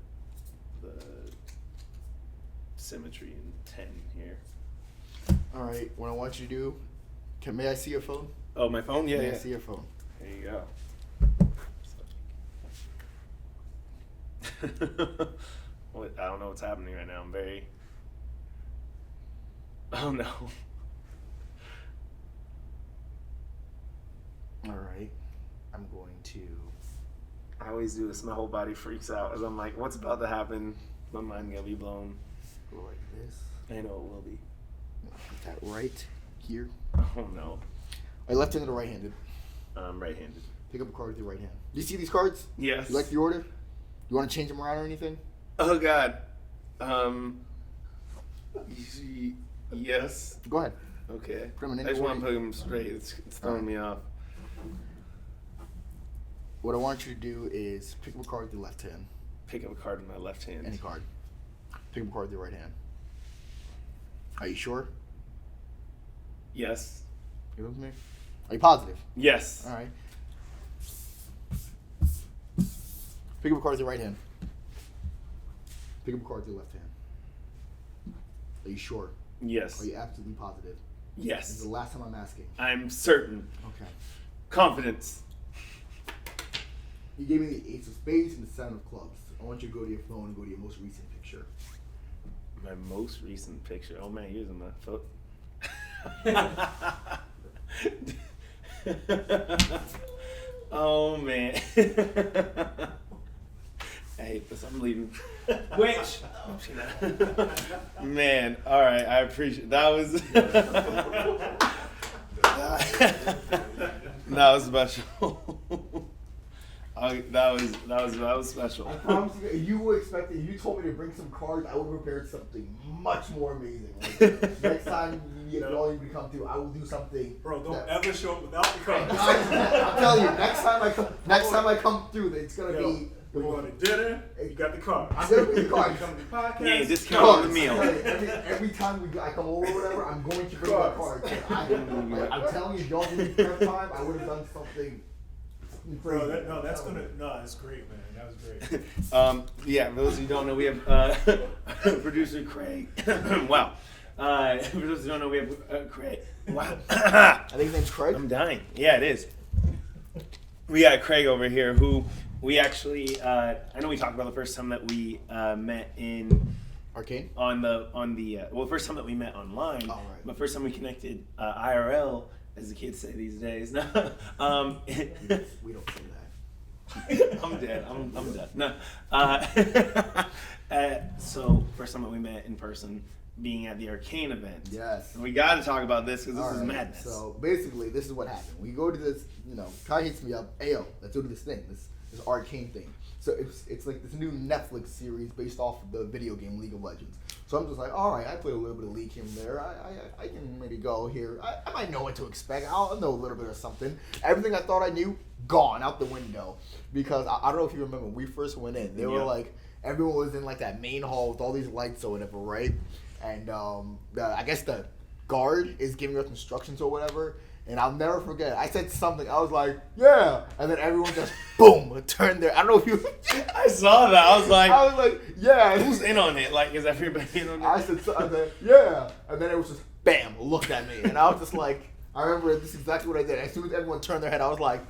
A: symmetry in 10 here.
B: All right. What I want you to do, may I see your phone?
A: Oh, my phone? Yeah,
B: May
A: yeah.
B: I see your phone?
A: There you go. I don't know what's happening right now. I'm very. Oh no.
B: All right. I'm going to.
A: I always do this. My whole body freaks out as I'm like, what's about to happen? My mind gonna be blown.
B: Go like this.
A: I know it will be.
B: Put that right here.
A: Oh no.
B: Are you left-handed or right-handed?
A: I'm right-handed.
B: Pick up a card with your right hand. Do you see these cards?
A: Yes.
B: You like the order? You want to change them around or anything?
A: Oh god. Yes.
B: Go ahead.
A: Okay.
B: Put 'em in
A: I
B: any
A: just want to
B: order.
A: put them straight. It's throwing me off.
B: What I want you to do is pick up a card with your left hand.
A: Pick up a card in my left hand.
B: Any card. Pick up a card with your right hand. Are you sure?
A: Yes.
B: You with me? Are you positive?
A: Yes.
B: All right. Pick up a card with your right hand. Pick up a card with your left hand. Are you sure?
A: Yes.
B: Are you absolutely positive? This is
A: Yes.
B: the last time I'm asking.
A: I'm certain.
B: Okay.
A: Confidence.
B: You gave me the Ace of Spades and the 7 of Clubs. I want you to go to your phone and go to your most recent picture.
A: My most recent picture. Oh man, here's my photo. Oh man. I hate this. I'm leaving. Which? Man, all right. I appreciate that. Was that was special. That was special.
B: I promise you were expecting. You told me to bring some cards. I would have prepared something much more amazing. Like, next time you get all you to come to, I will do something.
D: Bro, don't ever show up without the cards.
B: I'm telling you, next time I come through, it's gonna be.
D: We're going to dinner. You got the cards.
B: I'm gonna be the cards.
D: You come to the podcast.
A: Yeah, discount on the meal.
B: Every time I come over or whatever, I'm going to bring my cards. I'm telling you, y'all didn't prep time. I would have done something.
D: Bro, that's great, man. That was great.
A: Yeah, for those who don't know, we have producer Craig. Wow. For those who don't know, we have Craig. Wow.
B: I think his name's Craig.
A: I'm dying. Yeah, it is. We got Craig over here, who we actually. I know we talked about the first time that we met in
B: Arcane.
A: On the first time that we met online.
B: Oh, right.
A: But first time we connected IRL. As the kids say these days. No,
B: We don't say that.
A: I'm dead. I'm dead. No. So first time that we met in person, being at the Arcane event.
B: Yes.
A: And we got to talk about this because this is
B: Alright,
A: madness.
B: So basically, this is what happened. We go to this. Kai hits me up. Ayo, let's go to this thing. This Arcane thing. So it's like this new Netflix series based off of the video game League of Legends. So I'm just like, all right, I played a little bit of League here and there. I can maybe go here. I might know what to expect. I'll know a little bit of something. Everything I thought I knew, gone out the window. Because I don't know if you remember, when we first went in, they were like, everyone was in like that main hall with all these lights or whatever, right? And I guess the guard is giving us instructions or whatever. And I'll never forget. I said something. I was like, "Yeah," and then everyone just boom turned there. I don't know if you.
A: I saw that. I was like,
B: "Yeah."
A: Who's in on it? Like, is everybody in on it?
B: I said, "Yeah," and then it was just bam, looked at me, and I was just like, I remember this is exactly what I did. As soon as everyone turned their head, I was like,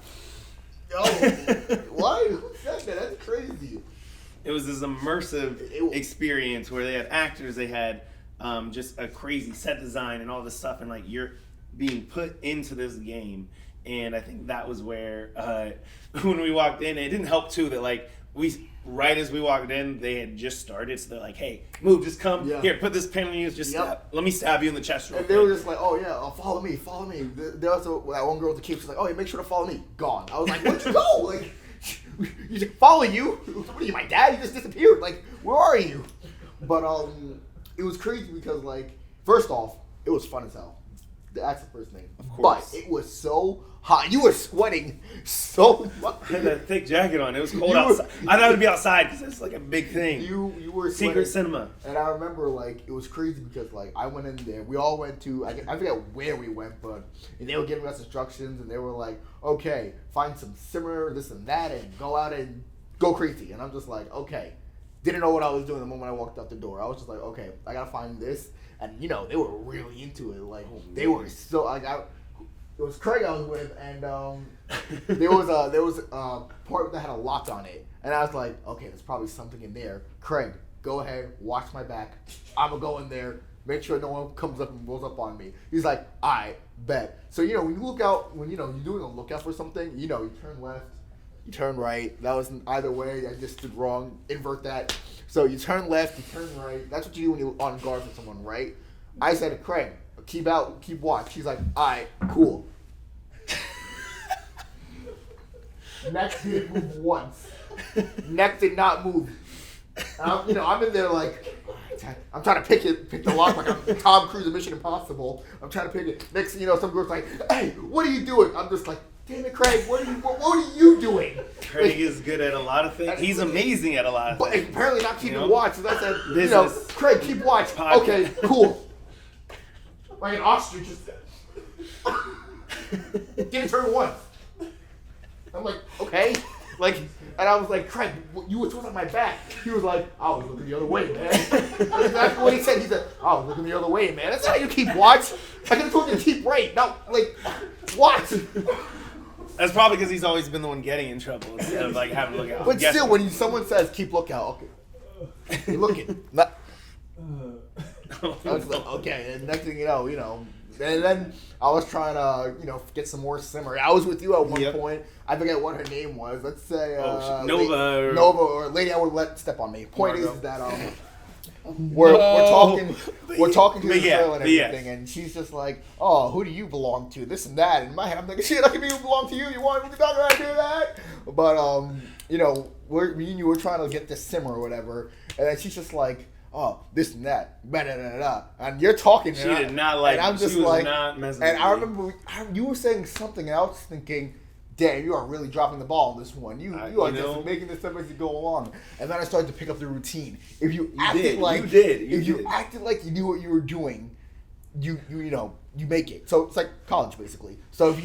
B: "Yo, what? Who said that? That's crazy."
A: It was this immersive experience where they had actors, they had just a crazy set design and all this stuff, and like you're being put into this game. And I think that was where when we walked in, it didn't help too that like right as we walked in, they had just started, so they're like, "Hey, move, just come here, put this pen on you, just let me stab you in the chest real quick."
B: And they were just like, "Oh yeah, follow me." There also that one girl with the cape was like, "Oh yeah, make sure to follow me." Gone. I was like, "Where'd you go?" Like, you just follow you? What are you, my dad? You just disappeared. Like, where are you? But it was crazy because like, first off, it was fun as hell. That's the first thing.
A: Of course.
B: But it was so hot. You were sweating so much.
A: I had that thick jacket on. It was cold outside. I thought it would be outside because it's like a big thing.
B: You were
A: Secret
B: sweating.
A: cinema.
B: And I remember like it was crazy because like I went in there. We all went to I forget where we went, but and they were giving us instructions and they were like, "Okay, find some simmer, this and that, and go out and go crazy." And I'm just like, okay. Didn't know what I was doing the moment I walked out the door. I was just like, okay, I gotta find this. And they were really into it. Like they were so like it was Craig I was with, and there was a part that had a lock on it, and I was like, okay, there's probably something in there. Craig, go ahead, watch my back. I'm gonna go in there, make sure no one comes up and rolls up on me. He's like, I bet. So when you look out, when you're doing a lookout for something, you turn left, you turn right. That was either way. I just did wrong. Invert that. So you turn left, you turn right. That's what you do when you're on guard for someone, right? I said to Craig, keep watch. He's like, all right, cool. Neck didn't move once. Neck did not move. And I'm in there like, I'm trying to pick the lock like I'm Tom Cruise in Mission Impossible. I'm trying to pick it. Next thing you know, some girl's like, "Hey, what are you doing?" I'm just like, "Damn it, Craig, what are you doing?"
A: Craig is good at a lot of things. He's amazing at a lot of
B: but
A: things.
B: But apparently not keeping watch. So I said, Craig, keep watch.
A: Podcast.
B: Okay, cool. Like an ostrich just didn't turn once. I'm like, okay. Like, and I was like, "Craig, you were on my back." He was like, "I was looking the other way, man." That's exactly what he said. He said, "I was looking the other way, man." That's how you keep watch. I could have told you to keep right. No, like, watch.
A: That's probably because he's always been the one getting in trouble instead of like having to look out.
B: But still, when someone says keep lookout, okay, you're looking. I was like, okay. And next thing you know, and then I was trying to, get some more simmer. I was with you at one point. I forget what her name was. Let's say
A: Nova.
B: Nova or lady I would let step on me. Point is that we're talking to this girl and everything, and she's just like, oh, who do you belong to? This and that. And in my head, I'm like, shit, I can belong to you. You want me to talk about do that? But me and you were trying to get this simmer or whatever, and then she's just like, oh, this and that, and you're talking.
A: She did not like.
B: And I'm just
A: she was
B: like,
A: not messing
B: and
A: with
B: I
A: me.
B: remember you were saying something, and I was thinking, damn, you are really dropping the ball on this one. You are just making this stuff as you go along. And then I started to pick up the routine. If you acted like you acted like you knew what you were doing, you make it. So it's like college basically. So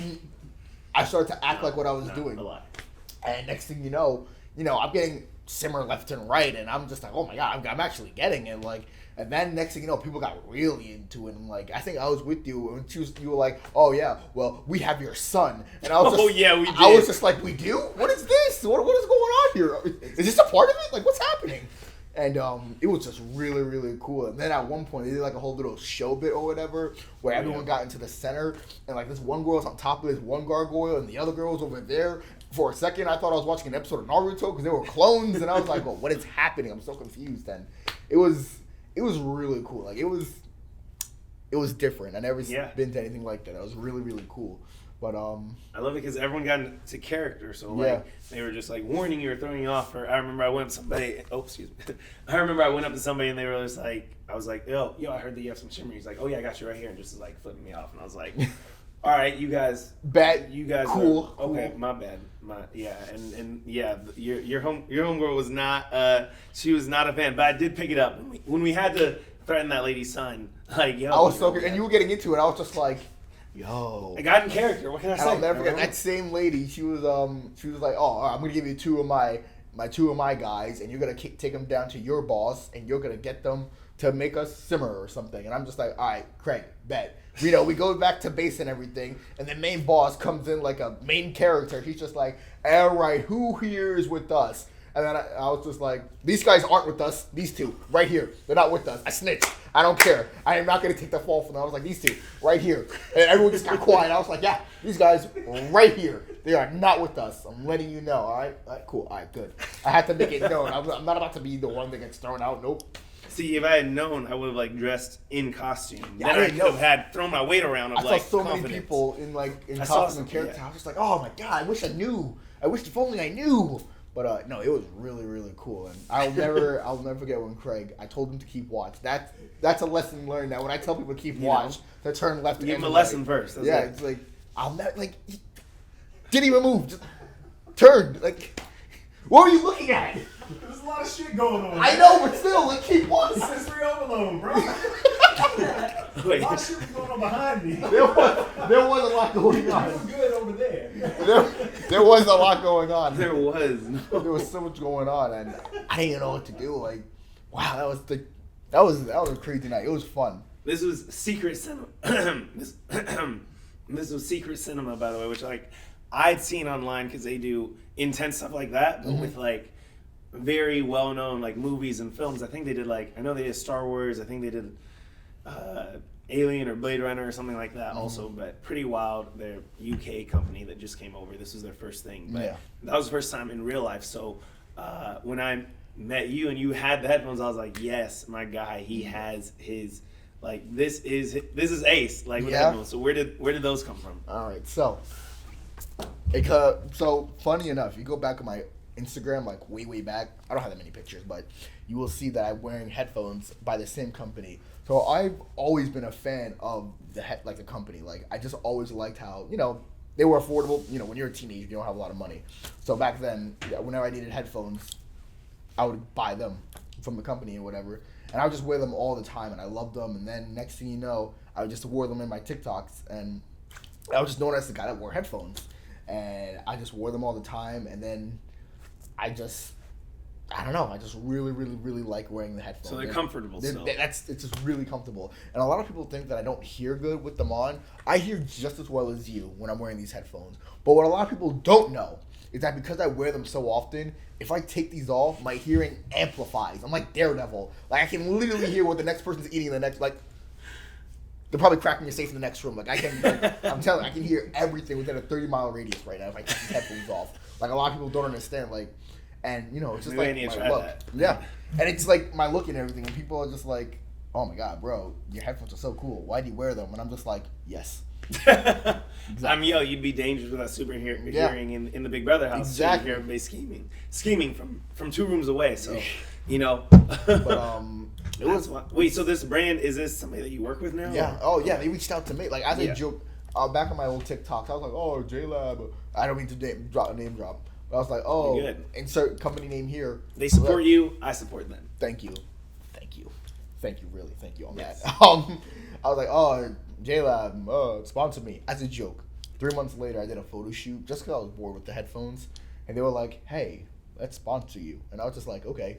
B: I started to act like what I was doing.
A: A lot.
B: And next thing you know, I'm getting simmer left and right, and I'm just like, oh my god, I'm actually getting it. Like, and then next thing you know, people got really into it, and like, I think I was with you, and you were like, oh yeah, well, we have your son, and I was
A: we did.
B: I was just like, we do? What is this? What is going on here? Is this a part of it? Like, what's happening? And it was just really, really cool. And then at one point, they did like a whole little show bit or whatever, where everyone got into the center, and like this one girl was on top of this one gargoyle, and the other girl was over there. For a second, I thought I was watching an episode of Naruto because they were clones, and I was like, well, what is happening? I'm so confused. And it was really cool. Like, it was different. I never been to anything like that. It was really, really cool. But
A: I love it because everyone got into character. So like they were just like warning you or throwing you off. Or I remember I went up to somebody. Oh, excuse me. I remember I went up to somebody and they were just like, I was like, yo, I heard that you have some shimmer. He's like, oh yeah, I got you right here, and just like flipping me off. And I was like, all right, you guys,
B: cool.
A: Okay,
B: cool.
A: my bad. Your homegirl was not. She was not a fan, but I did pick it up when we had to threaten that lady's son. Like, yo,
B: I was so good, and you were getting into it. I was just like, yo,
A: I got in character. What can I say?
B: I'll never forget that same lady. She was like, oh, all right, I'm gonna give you two of my guys, and you're gonna take them down to your boss, and you're gonna get them to make us simmer or something. And I'm just like, all right, Craig, bet. We go back to base and everything, and the main boss comes in like a main character. He's just like, all right, who here is with us? And then I was just like, these guys aren't with us. These two, right here. They're not with us. I snitched. I don't care. I am not going to take the fall for them. I was like, these two, right here. And everyone just got quiet. I was like, yeah, these guys right here. They are not with us. I'm letting you know, all right? All right, cool. All right, good. I had to make it known. I'm not about to be the one that gets thrown out. Nope.
A: See, if I had known, I would have like dressed in costume.
B: Yeah,
A: then I could have had thrown my weight around.
B: I saw so many people in costume and character.
A: Yeah.
B: I was just like, oh my god, I wish I knew. I wish if only I knew. But no, it was really, really cool, and I'll never forget when Craig. I told him to keep watch. That's a lesson learned. That when I tell people to keep watch, to turn left.
A: Give him a
B: right.
A: lesson first. That's
B: It's like I'll never he didn't even move. Just turned. Like, what were you looking at?
D: There's a lot of shit going on.
B: I know, but still, like, keep watch.
D: Sensory overload, bro.
A: Wait.
D: A lot of shit was going on behind me.
B: There was a lot going on.
D: I'm good over there.
B: There was a lot going on.
A: There was.
B: There was so much going on, and I didn't even know what to do. Like, wow, that was a crazy night. It was fun.
A: This was secret cinema. This was secret cinema, by the way, which like I'd seen online because they do intense stuff like that, but with like very well known like movies and films. I think they did I know they did Star Wars. I think they did Alien or Blade Runner or something like that also, but pretty wild. They're UK company that just came over. This was their first thing, but that was the first time in real life. So when I met you and you had the headphones, I was like, yes, my guy, he has his this is Ace with headphones. So where did those come from?
B: All right, so funny enough, you go back on my Instagram way back. I don't have that many pictures, but you will see that I'm wearing headphones by the same company. So I've always been a fan of the company. Like, I just always liked how they were affordable. When you're a teenager, you don't have a lot of money. So back then, whenever I needed headphones, I would buy them from the company or whatever, and I would just wear them all the time, and I loved them. And then next thing you know, I just wore them in my TikToks, and I was just known as the guy that wore headphones, and I just wore them all the time. And then I don't know. I just really, really, really like wearing the headphones.
A: So they're comfortable still.
B: It's just really comfortable. And a lot of people think that I don't hear good with them on. I hear just as well as you when I'm wearing these headphones. But what a lot of people don't know is that because I wear them so often, if I take these off, my hearing amplifies. I'm like Daredevil. Like I can literally hear what the next person's eating in the next, like, they're probably cracking a safe in the next room. Like I can, I'm telling you, I can hear everything within a 30-mile radius right now if I take these headphones off. Like a lot of people don't understand, like, and you know, it's just
A: Maybe I
B: like
A: need to
B: my
A: try
B: look.
A: that.
B: Yeah, and it's like my look and everything, and people are just like, "Oh my god, bro, your headphones are so cool. Why do you wear them?" And I'm just like, "Yes."
A: I mean, yo, you'd be dangerous without super hearing in the Big Brother house.
B: Exactly.
A: So you hear everybody scheming from 2 rooms away. So, you know.
B: But it was
A: Wait, so this brand, is this somebody that you work with now?
B: yeah. Oh yeah, they reached out to me like as a
A: Yeah.
B: joke. Back on my old TikToks, I was like, "Oh, JLab." I don't mean to name drop. But I was like, "Oh,
A: You're good.
B: insert company name here."
A: They support you. I support them.
B: Thank you, really, thank you on
A: Yes.
B: that. I was like, "Oh, JLab, sponsor me," as a joke. 3 months later, I did a photo shoot just because I was bored with the headphones, and they were like, "Hey, let's sponsor you," and I was just like, "Okay,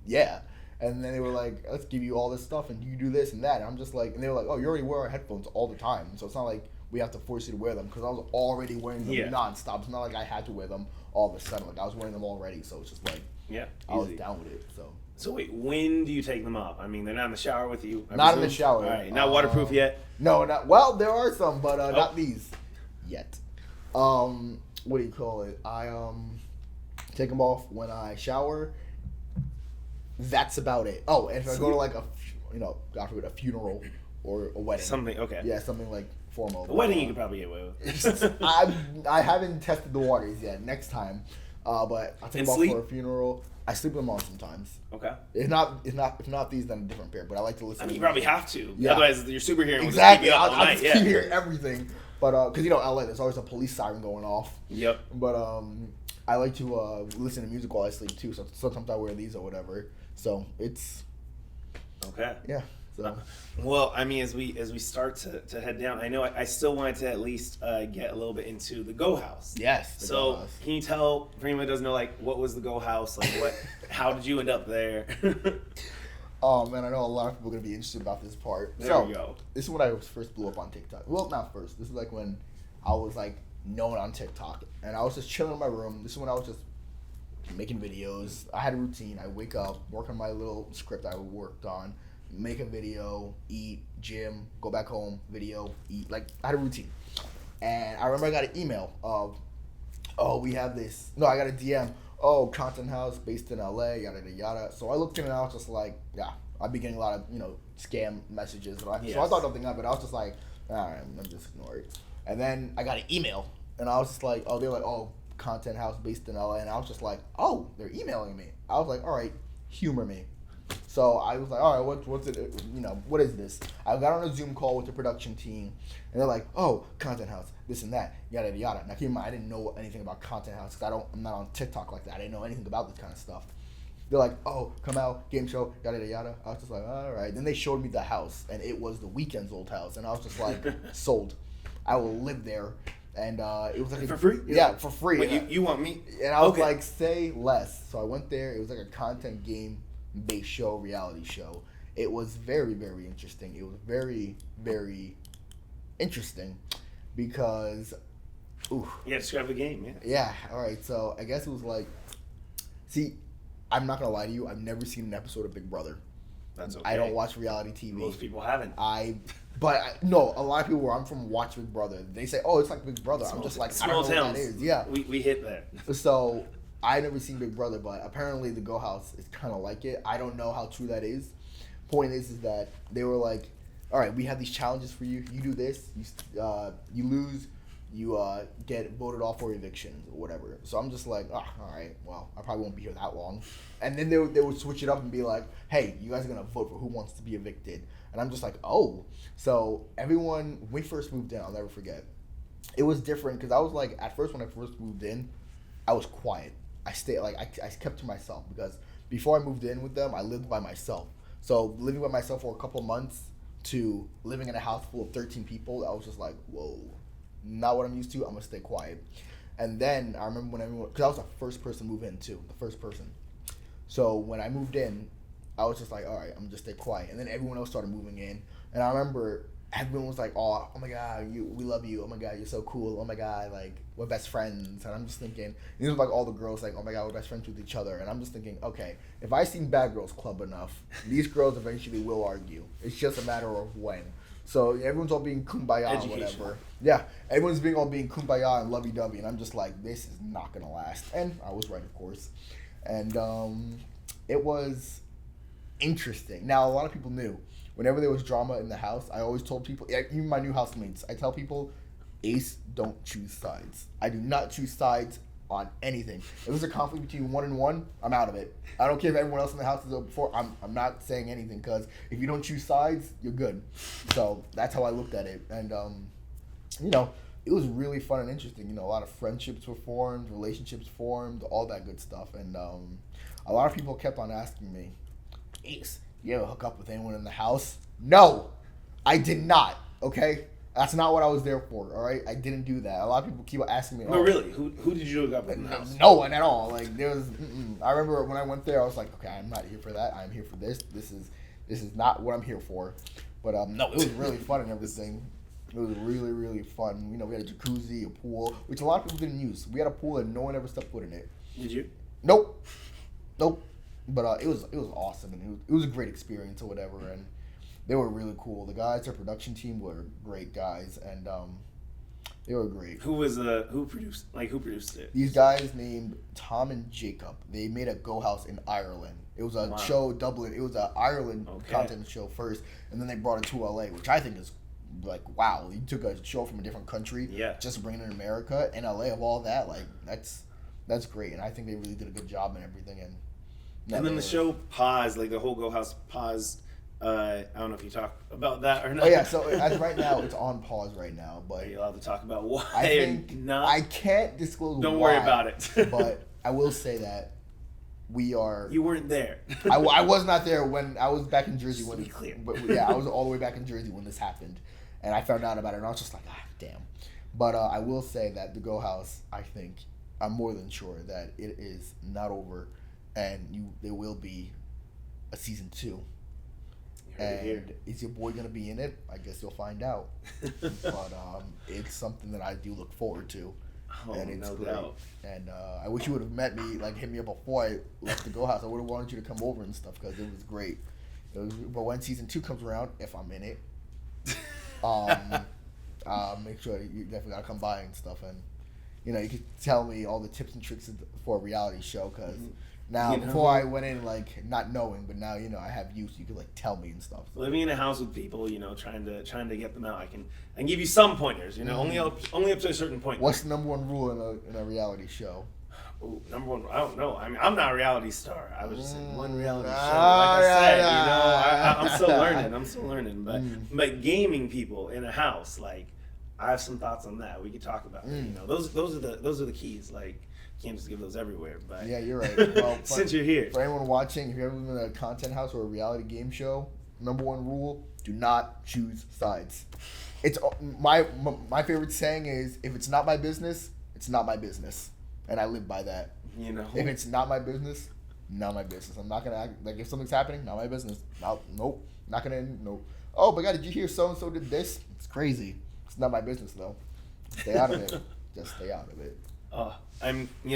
B: yeah." And then they were like, "Let's give you all this stuff, and you do this and that." And I'm just like, and they were like, "Oh, you already wear our headphones all the time, so it's not like we have to force you to wear them," because I was already wearing them nonstop. It's not like I had to wear them all of a sudden. Like I was wearing them already, so it's just like
A: Yeah.
B: I was
A: Easy.
B: down with it.
A: So wait, when do you take them off? I mean, they're not in the shower with you. I
B: Not in the
A: presume?
B: shower.
A: All right. Not waterproof yet.
B: No, not well. There are some, but not these yet. What do you call it? I take them off when I shower. That's about it. Oh, and if I go to like God forbid, a funeral or a wedding.
A: Something. Okay.
B: Yeah, something like formal.
A: A wedding you could probably get away with.
B: I haven't tested the waters yet. Next time, but I'll take
A: And
B: them off
A: sleep?
B: for a funeral. I sleep with them on sometimes.
A: Okay.
B: If not these, then a different pair. But I like to listen.
A: I mean, you
B: to
A: probably
B: music.
A: have to.
B: Yeah.
A: Otherwise, your superhero
B: Exactly.
A: will just keep you up all
B: I'll
A: night.
B: just keep hearing everything. But because LA, there's always a police siren going off.
A: Yep.
B: But I like to listen to music while I sleep too. So sometimes I wear these or whatever. So it's
A: Okay.
B: yeah. So
A: Well, I mean, as we start to head down, I know I still wanted to at least get a little bit into the Go House.
B: yes. the
A: So
B: Go House.
A: can you tell, for anyone who doesn't know, like, what was the Go House? Like, how did you end up there?
B: Oh man, I know a lot of people are gonna be interested about this part.
A: There
B: so
A: we go.
B: this is when I first blew up on TikTok. Well, not first. This is like when I was like known on TikTok, and I was just chilling in my room. This is when I was just making videos. I had a routine. I wake up, work on my little script I worked on, make a video, eat, gym, go back home, video, eat. Like I had a routine. And I remember I got an email of, "Oh, we have this." No, I got a DM. "Oh, content house based in LA, yada yada yada." So I looked in and I was just like, yeah, I'd be getting a lot of scam messages. So I thought nothing of it. I was just like, all right, I'm just ignore it. And then I got an email, and I was just like, oh, they're like, "Oh, content house based in LA," and I was just like, oh, they're emailing me. I was like, all right, humor me. So I was like, all right, what's it? What is this? I got on a Zoom call with the production team, and they're like, "Oh, content house, this and that, yada yada yada." Now keep in mind, I didn't know anything about content house because I'm not on TikTok like that. I didn't know anything about this kind of stuff. They're like, "Oh, come out, game show, yada yada yada." I was just like, all right. Then they showed me the house, and it was the Weeknd's old house, and I was just like, sold. I will live there. And it was like
A: For free?
B: Yeah, for free.
A: Wait, you want me?
B: And I was
A: Okay.
B: like, say less. So I went there. It was like a content game-based show, reality show. It was very, very interesting. It was very, very interesting because, ooh.
A: Yeah, describe the game, yeah.
B: Yeah, all right. So I guess it was like, see, I'm not going to lie to you. I've never seen an episode of Big Brother.
A: That's okay.
B: I don't watch reality TV.
A: Most people haven't.
B: No, a lot of people where I'm from watch Big Brother. They say, "Oh, it's like Big Brother." I'm just like, I
A: small
B: don't know
A: towns.
B: what that is. Yeah.
A: We hit that.
B: So I never seen Big Brother, but apparently the Go House is kind of like it. I don't know how true that is. Point is that they were like, "All right, we have these challenges for you. You do this, you lose, you get voted off for eviction or whatever." So I'm just like, all right, well, I probably won't be here that long. And then they would switch it up and be like, "Hey, you guys are gonna vote for who wants to be evicted." And I'm just like, oh. So everyone, when we first moved in, I'll never forget. It was different because I was like, at first when I first moved in, I was quiet. I stayed like I kept to myself because before I moved in with them, I lived by myself. So living by myself for a couple months to living in a house full of 13 people, I was just like, whoa, not what I'm used to. I'm gonna stay quiet. And then I remember when everyone, because I was the first person to move in too, the first person. So when I moved in, I was just like, all right, I'm just stay quiet. And then everyone else started moving in. And I remember everyone was like, oh my god, we love you. Oh my god, you're so cool. Oh my god, like we're best friends. And I'm just thinking, these are like all the girls like, oh my god, we're best friends with each other. And I'm just thinking, okay, if I seen Bad Girls Club enough, these girls eventually will argue. It's just a matter of when. So everyone's all being kumbaya or whatever. Yeah, everyone's being kumbaya and lovey-dovey, and I'm just like, this is not gonna last. And I was right, of course. And it was interesting. Now, a lot of people knew. Whenever there was drama in the house, I always told people, even my new housemates, I tell people, Ace, don't choose sides. I do not choose sides on anything. If there's a conflict between 1 and 1, I'm out of it. I don't care if everyone else in the house is up before. I'm not saying anything, because if you don't choose sides, you're good. So that's how I looked at it. And, it was really fun and interesting. A lot of friendships were formed, relationships formed, all that good stuff. And a lot of people kept on asking me, Ace, you ever hook up with anyone in the house? No, I did not. Okay, that's not what I was there for. All right, I didn't do that. A lot of people keep asking me.
A: No, really, who did you hook up with in the house?
B: No one at all. Like there was. I remember when I went there, I was like, okay, I'm not here for that. I'm here for this. This is not what I'm here for. But no, it was really fun and everything. It was really, really fun. We had a jacuzzi, a pool, which a lot of people didn't use. We had a pool and no one ever stepped foot in it.
A: Did you?
B: Nope. But it was awesome, and it was a great experience or whatever, and they were really cool. The guys, our production team, were great guys, and they were great.
A: Who produced it?
B: These guys named Tom and Jacob. They made a Go House in Ireland. It was a show Dublin. It was an Ireland content show first, and then they brought it to LA, which I think is like, wow. You took a show from a different country, just bringing it in America and LA of all that. Like that's great, and I think they really did a good job and everything. And
A: then the show paused, like the whole Go House paused. I don't know if you talk about that or not.
B: Oh yeah, so as right now, it's on pause right now. But
A: are you allowed to talk about why?
B: I think
A: not?
B: I can't disclose.
A: Don't
B: why,
A: worry about it.
B: But I will say that we are.
A: You weren't there.
B: I was not there when I was back in Jersey.
A: Just to be clear.
B: But yeah, I was all the way back in Jersey when this happened, and I found out about it, and I was just like, damn. But I will say that the Go House, I think, I'm more than sure that it is not over. And there will be a season 2. And is your boy gonna be in it? I guess you'll find out. But it's something that I do look forward to, and it's great. Doubt. And I wish you would have met me, like hit me up before I left the Go House. I would have wanted you to come over and stuff, because it was great. But when season 2 comes around, if I'm in it, make sure you definitely gotta come by and stuff, and you can tell me all the tips and tricks for a reality show, because. Now, before I went in, like, not knowing, but now, I have you, so you can, like, tell me and stuff. So.
A: Living in a house with people, trying to get them out, I can give you some pointers, only up to a certain point.
B: What's the number one rule in a reality show?
A: Ooh, number one, I don't know. I mean, I'm not a reality star. I was just in one reality show. Like I said, I'm still learning. But gaming people in a house, like, I have some thoughts on that. We could talk about it. Those are the keys, like. Can't just give those everywhere, but
B: yeah, you're right. Well,
A: since you're here,
B: for anyone watching, if you're ever in a content house or a reality game show, number one rule: do not choose sides. It's my favorite saying is, if it's not my business, it's not my business, and I live by that. If it's not my business, not my business. I'm not gonna act like if something's happening, not my business. Nope, not gonna. Nope. Oh my God, did you hear so and so did this? It's crazy. It's not my business though. Stay out of it. Just stay out of it.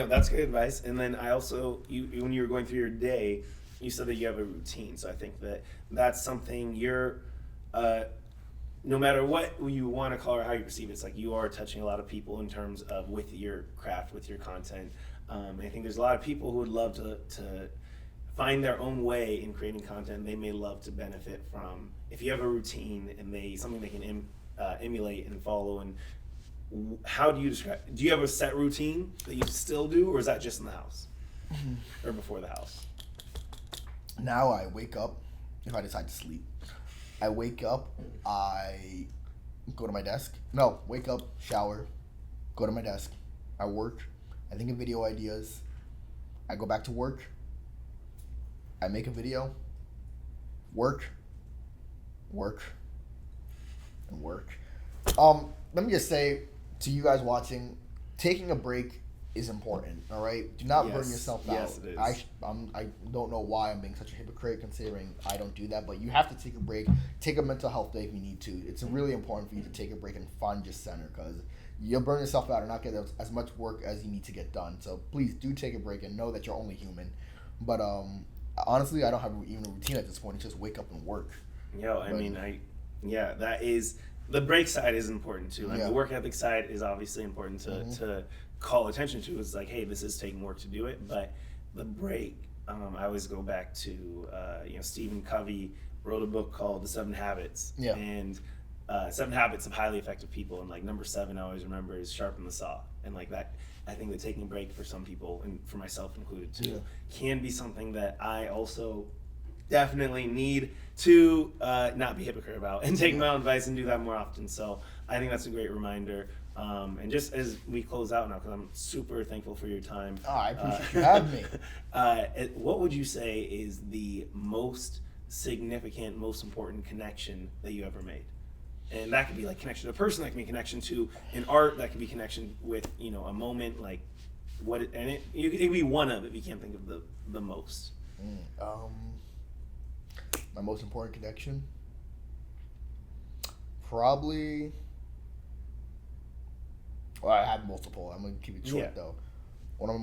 A: That's good advice. And then I also, when you were going through your day, you said that you have a routine. So I think that's something you're, no matter what you want to call it or how you perceive it, it's like you are touching a lot of people in terms of with your craft, with your content. I think there's a lot of people who would love to find their own way in creating content. They may love to benefit from, if you have a routine and something they can emulate and follow. And how do you describe? Do you have a set routine that you still do, or is that just in the house or before the house?
B: Now I wake up, if I decide to sleep. I wake up, I go to my desk. No, wake up, shower, go to my desk. I work. I think of video ideas. I go back to work. I make a video. Work. And work. Let me just say to you guys watching, taking a break is important. All right, do not burn
A: Yes.
B: yourself
A: Yes,
B: out.
A: it is.
B: I don't know why I'm being such a hypocrite considering I don't do that, but you have to take a break. Take a mental health day if you need to. It's really important for you to take a break and find your center because you'll burn yourself out and not get as much work as you need to get done. So please do take a break and know that you're only human. But honestly, I don't have even a routine at this point. It's just wake up and work.
A: Yo, I
B: But-
A: mean, that is, the break side is important too. Like
B: Yeah.
A: the work ethic side is obviously important to call attention to. It's like, hey, this is taking work to do it, but the break, I always go back to, Stephen Covey wrote a book called The 7 Habits.
B: Yeah.
A: And 7 Habits of Highly Effective People, and like number 7, I always remember, is sharpen the saw. And like that, I think that taking a break for some people, and for myself included too,
B: Yeah.
A: can be something that I also definitely need to not be a hypocrite about and take my own advice and do that more often. So I think that's a great reminder. And just as we close out now, because I'm super thankful for your time.
B: I appreciate you having me.
A: What would you say is the most significant, most important connection that you ever made? And that could be like connection to a person, that could be connection to an art, that could be connection with, a moment, like it could be one of, if you can't think of the most.
B: My most important connection, probably. Well, I have multiple. I'm gonna keep it short
A: Yeah.
B: though. One of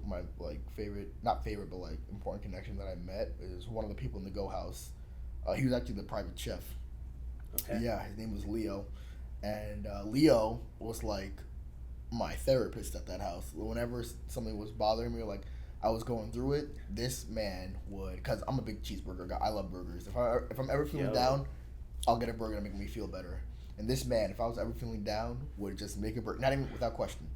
B: my favorite, not favorite, but like important connection that I met is one of the people in the Go House. He was actually the private chef.
A: Okay.
B: Yeah, his name was Leo, and Leo was like my therapist at that house. Whenever something was bothering me, or like I was going through it, this man would, because I'm a big cheeseburger guy. I love burgers. If I'm ever feeling
A: Yo.
B: down, I'll get a burger to make me feel better. And this man, if I was ever feeling down, would just make a burger, not even without question,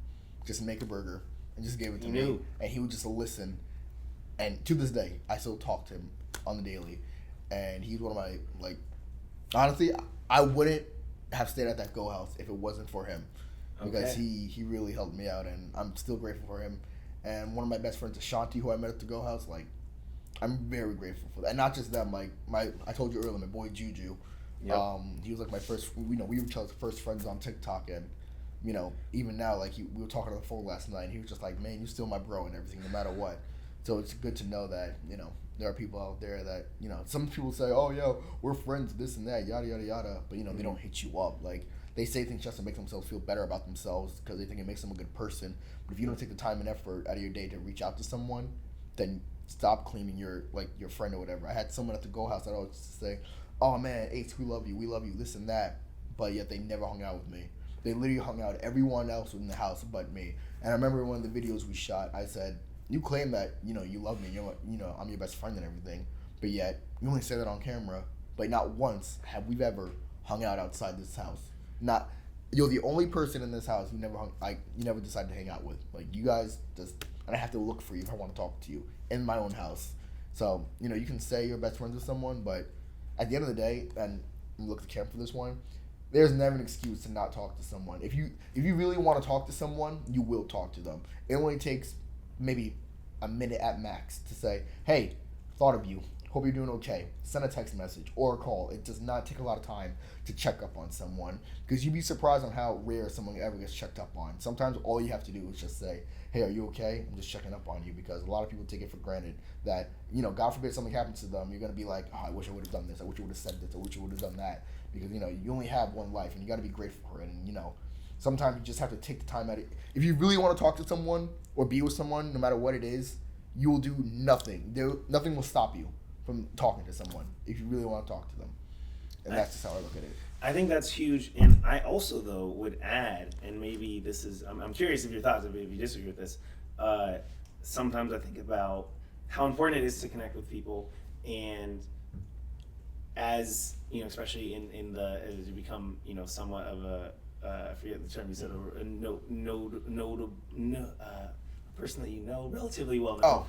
B: just make a burger and just give it to
A: You
B: me.
A: knew.
B: And he would just listen. And to this day, I still talk to him on the daily. And he's one of my, like, honestly, I wouldn't have stayed at that Go House if it wasn't for him. Because
A: Okay.
B: he really helped me out, and I'm still grateful for him. And one of my best friends, Ashanti, who I met at the Go House, like, I'm very grateful for that. And not just them, like, I told you earlier, my boy Juju.
A: Yep.
B: He was like my first, we were each other's first friends on TikTok, and even now, like we were talking on the phone last night, and he was just like, man, you're still my bro and everything, no matter what. So it's good to know that there are people out there that some people say, oh yeah, we're friends, this and that, yada yada yada, but they don't hit you up. Like they say things just to make themselves feel better about themselves because they think it makes them a good person. But if you don't take the time and effort out of your day to reach out to someone, then stop claiming your friend or whatever. I had someone at the Go House that always say, oh man, Ace, we love you, this and that, but yet they never hung out with me. They literally hung out with everyone else in the house but me. And I remember one of the videos we shot, I said, you claim that you love me, I'm your best friend and everything, but yet you only say that on camera, but not once have we ever hung out outside this house. Not, you're the only person in this house you never decided to hang out with. Like you guys just, and I have to look for you if I want to talk to you in my own house. So you can say you're best friends with someone, but at the end of the day, and look at the camera for this one, there's never an excuse to not talk to someone. If you really want to talk to someone, you will talk to them. It only takes maybe a minute at max to say, hey, thought of you, hope you're doing okay. Send a text message or a call. It does not take a lot of time to check up on someone, because you'd be surprised on how rare someone ever gets checked up on. Sometimes all you have to do is just say, hey, are you okay? I'm just checking up on you, because a lot of people take it for granted that, God forbid something happens to them, you're going to be like, oh, I wish I would have done this, I wish I would have said this, I wish I would have done that, because, you only have one life, and you got to be grateful for it, and, sometimes you just have to take the time out. If you really want to talk to someone or be with someone, no matter what it is, you will do nothing. Nothing will stop you from talking to someone if you really want to talk to them. And that's just how I look at it.
A: I think that's huge, and I also though would add, and maybe this is, I'm curious of your thoughts, if you disagree with this. Sometimes I think about how important it is to connect with people, and as especially in the as you become somewhat of a I forget the term you said, a person that relatively well known.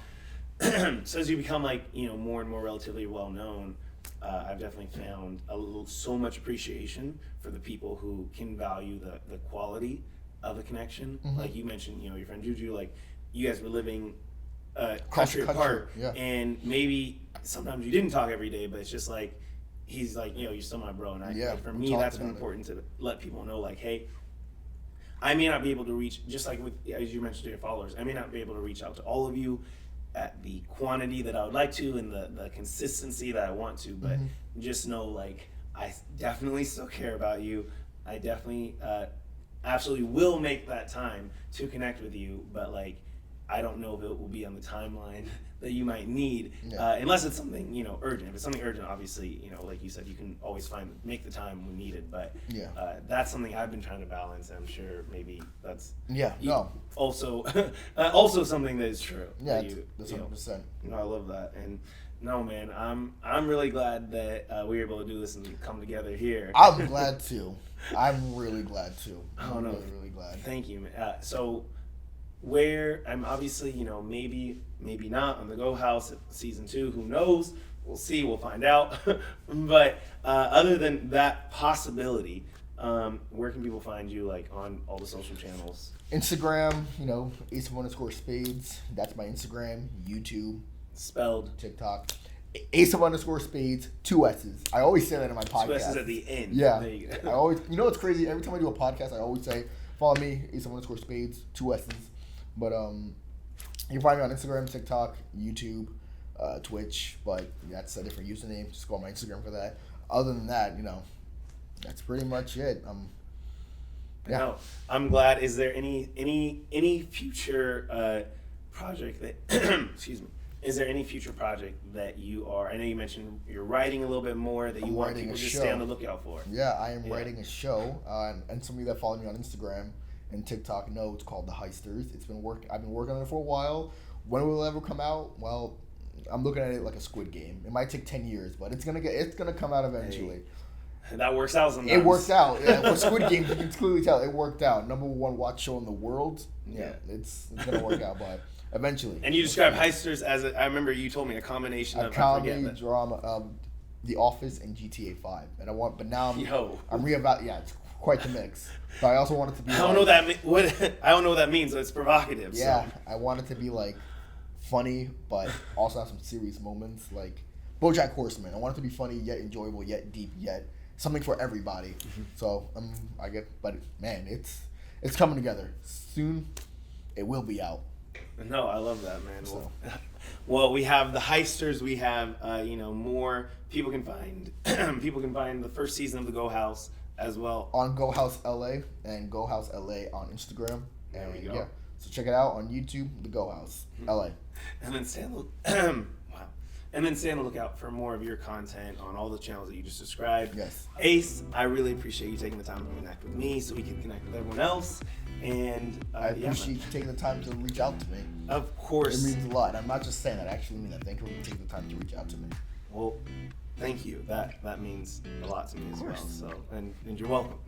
B: Oh.
A: So as you become more and more relatively well known, I've definitely found so much appreciation for the people who can value the quality of the connection.
B: Mm-hmm.
A: Like you mentioned, your friend Juju, like you guys were living
B: Across
A: country
B: the country,
A: apart,
B: yeah.
A: and maybe sometimes you didn't talk every day, but it's just like he's like, you're still my bro, and
B: Yeah,
A: for
B: we
A: me
B: talked
A: that's been
B: about it.
A: important to let people know, like, hey, I may not be able to reach, just like with, as you mentioned to your followers, I may not be able to reach out to all of you at the quantity that I would like to and the consistency that I want to, but just know, like, I definitely still care about you. I definitely absolutely will make that time to connect with you, but like, I don't know if it will be on the timeline that you might need, unless it's something, you know, urgent. If it's something urgent, obviously, you know, like you said, you can always make the time when needed. But that's something I've been trying to balance, and I'm sure maybe that's also also something that is true.
B: Yeah,
A: that's
B: 100%.
A: You know, I love that, and no, man, I'm really glad that we were able to do this and come together here.
B: I'm glad too. I'm really glad too.
A: I'm
B: really glad.
A: Thank you, man. So. Where I'm obviously, you know, maybe not on the Go House season 2. Who knows? We'll see. We'll find out. But other than that possibility, where can people find you, like, on all the social channels?
B: Instagram, you know, Ace of Spades. That's my Instagram. YouTube.
A: Spelled.
B: TikTok. Ace of Spades, 2 S's. I always say that in my podcast.
A: 2 S's at the end.
B: Yeah.
A: There you go.
B: I always, you know what's crazy? Every time I do a podcast, I always say, follow me, Ace of Spades, 2 S's. But you can find me on Instagram, TikTok, YouTube, Twitch. But that's a different username. Just go on my Instagram for that. Other than that, you know, that's pretty much it.
A: No, I'm glad. Is there any future project that excuse me? Is there any future project that you are? I know you mentioned you're writing a little bit more that you want people to stay on the lookout for.
B: Yeah, I am writing a show, and some of you that follow me on Instagram and TikTok know it's called The Heisters. It's been I've been working on it for a while. When will it ever come out? Well, I'm looking at it like a Squid Game. It might take 10 years, but it's gonna come out eventually.
A: Hey, that works out sometimes.
B: It worked out. Yeah, for Squid Game, you can clearly tell it worked out. #1 watch show in the world. Yeah, it's gonna work out, but eventually.
A: And you describe Heisters as I remember you told me a combination of
B: comedy, drama, The Office, and GTA 5. And now I'm reevaluating. Yeah, it's quite the mix. But I also want it to be.
A: I don't know what that means. So it's provocative.
B: Yeah,
A: so.
B: I want it to be like funny, but also have some serious moments, like BoJack Horseman. I want it to be funny, yet enjoyable, yet deep, yet something for everybody. So but man, it's coming together soon. It will be out.
A: No, I love that, man.
B: So.
A: Well, we have the Heisters. We have more people can find. People can find the first season of the Go House as well
B: on Go House LA and Go House LA on Instagram.
A: There we go.
B: Yeah, so check it out on YouTube. The Go House LA.
A: And then stay on the lookout for more of your content on all the channels that you just described.
B: Yes.
A: Ace, I really appreciate you taking the time to connect with me so we can connect with everyone else. And
B: I appreciate you taking the time to reach out to me.
A: Of course.
B: It means a lot. I'm not just saying that. I actually mean that. Thank you for taking the time to reach out to me.
A: Well, thank you. That means a lot to me as well. So, and you're welcome.